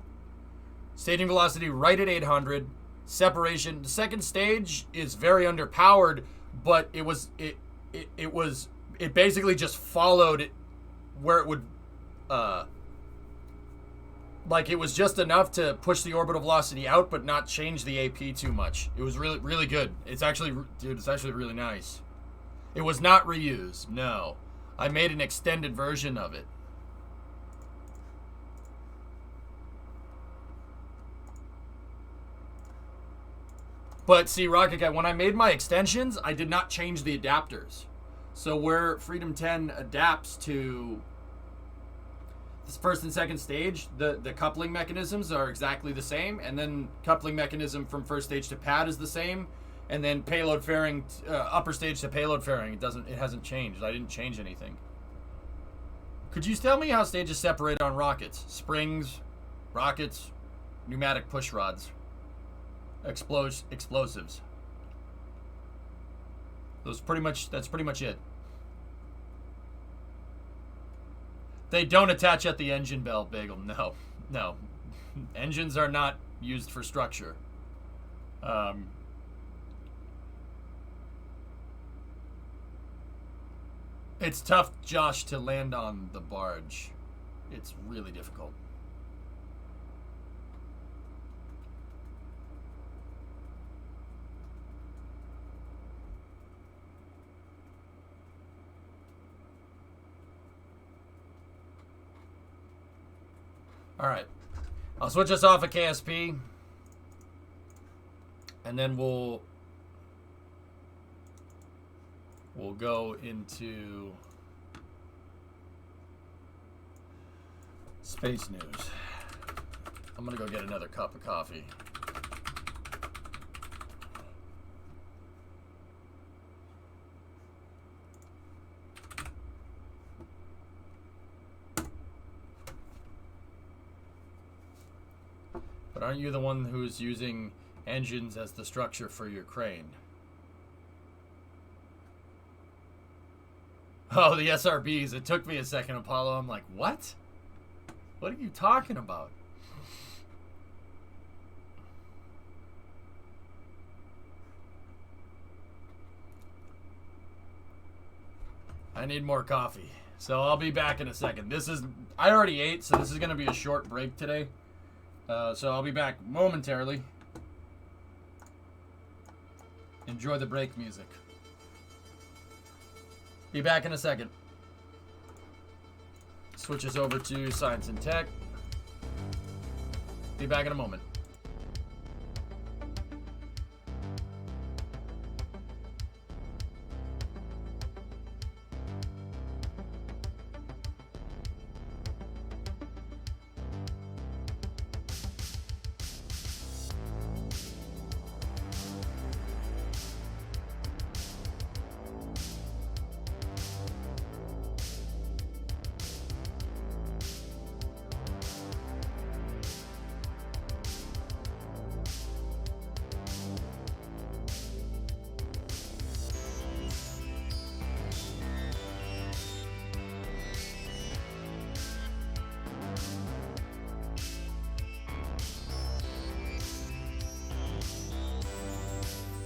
Staging velocity right at 800. Separation. The second stage is very underpowered, but it basically just followed where it would, like it was just enough to push the orbital velocity out, but not change the AP too much. It was really, really good. It's actually really nice. It was not reused. No, I made an extended version of it. But see, Rocket Guy, when I made my extensions, I did not change the adapters. So where Freedom 10 adapts to this first and second stage, the coupling mechanisms are exactly the same, and then coupling mechanism from first stage to pad is the same, and then payload fairing, upper stage to payload fairing, it hasn't changed. I didn't change anything. Could you tell me how stages separate on rockets? Springs, rockets, pneumatic push rods. Explosives. That's pretty much it. They don't attach at the engine bell, Bagel. No. Engines are not used for structure. It's tough, Josh, to land on the barge. It's really difficult. All right, I'll switch us off at KSP, and then we'll go into space news. I'm gonna go get another cup of coffee. aren't you the one who's using engines as the structure for your crane? Oh, the SRBs. It took me a second, Apollo. I'm like, what? What are you talking about? I need more coffee. So I'll be back in a second. I already ate, so this is going to be a short break today. So I'll be back momentarily. Enjoy the break music. Be back in a second. Switches over to Science and Tech. Be back in a moment.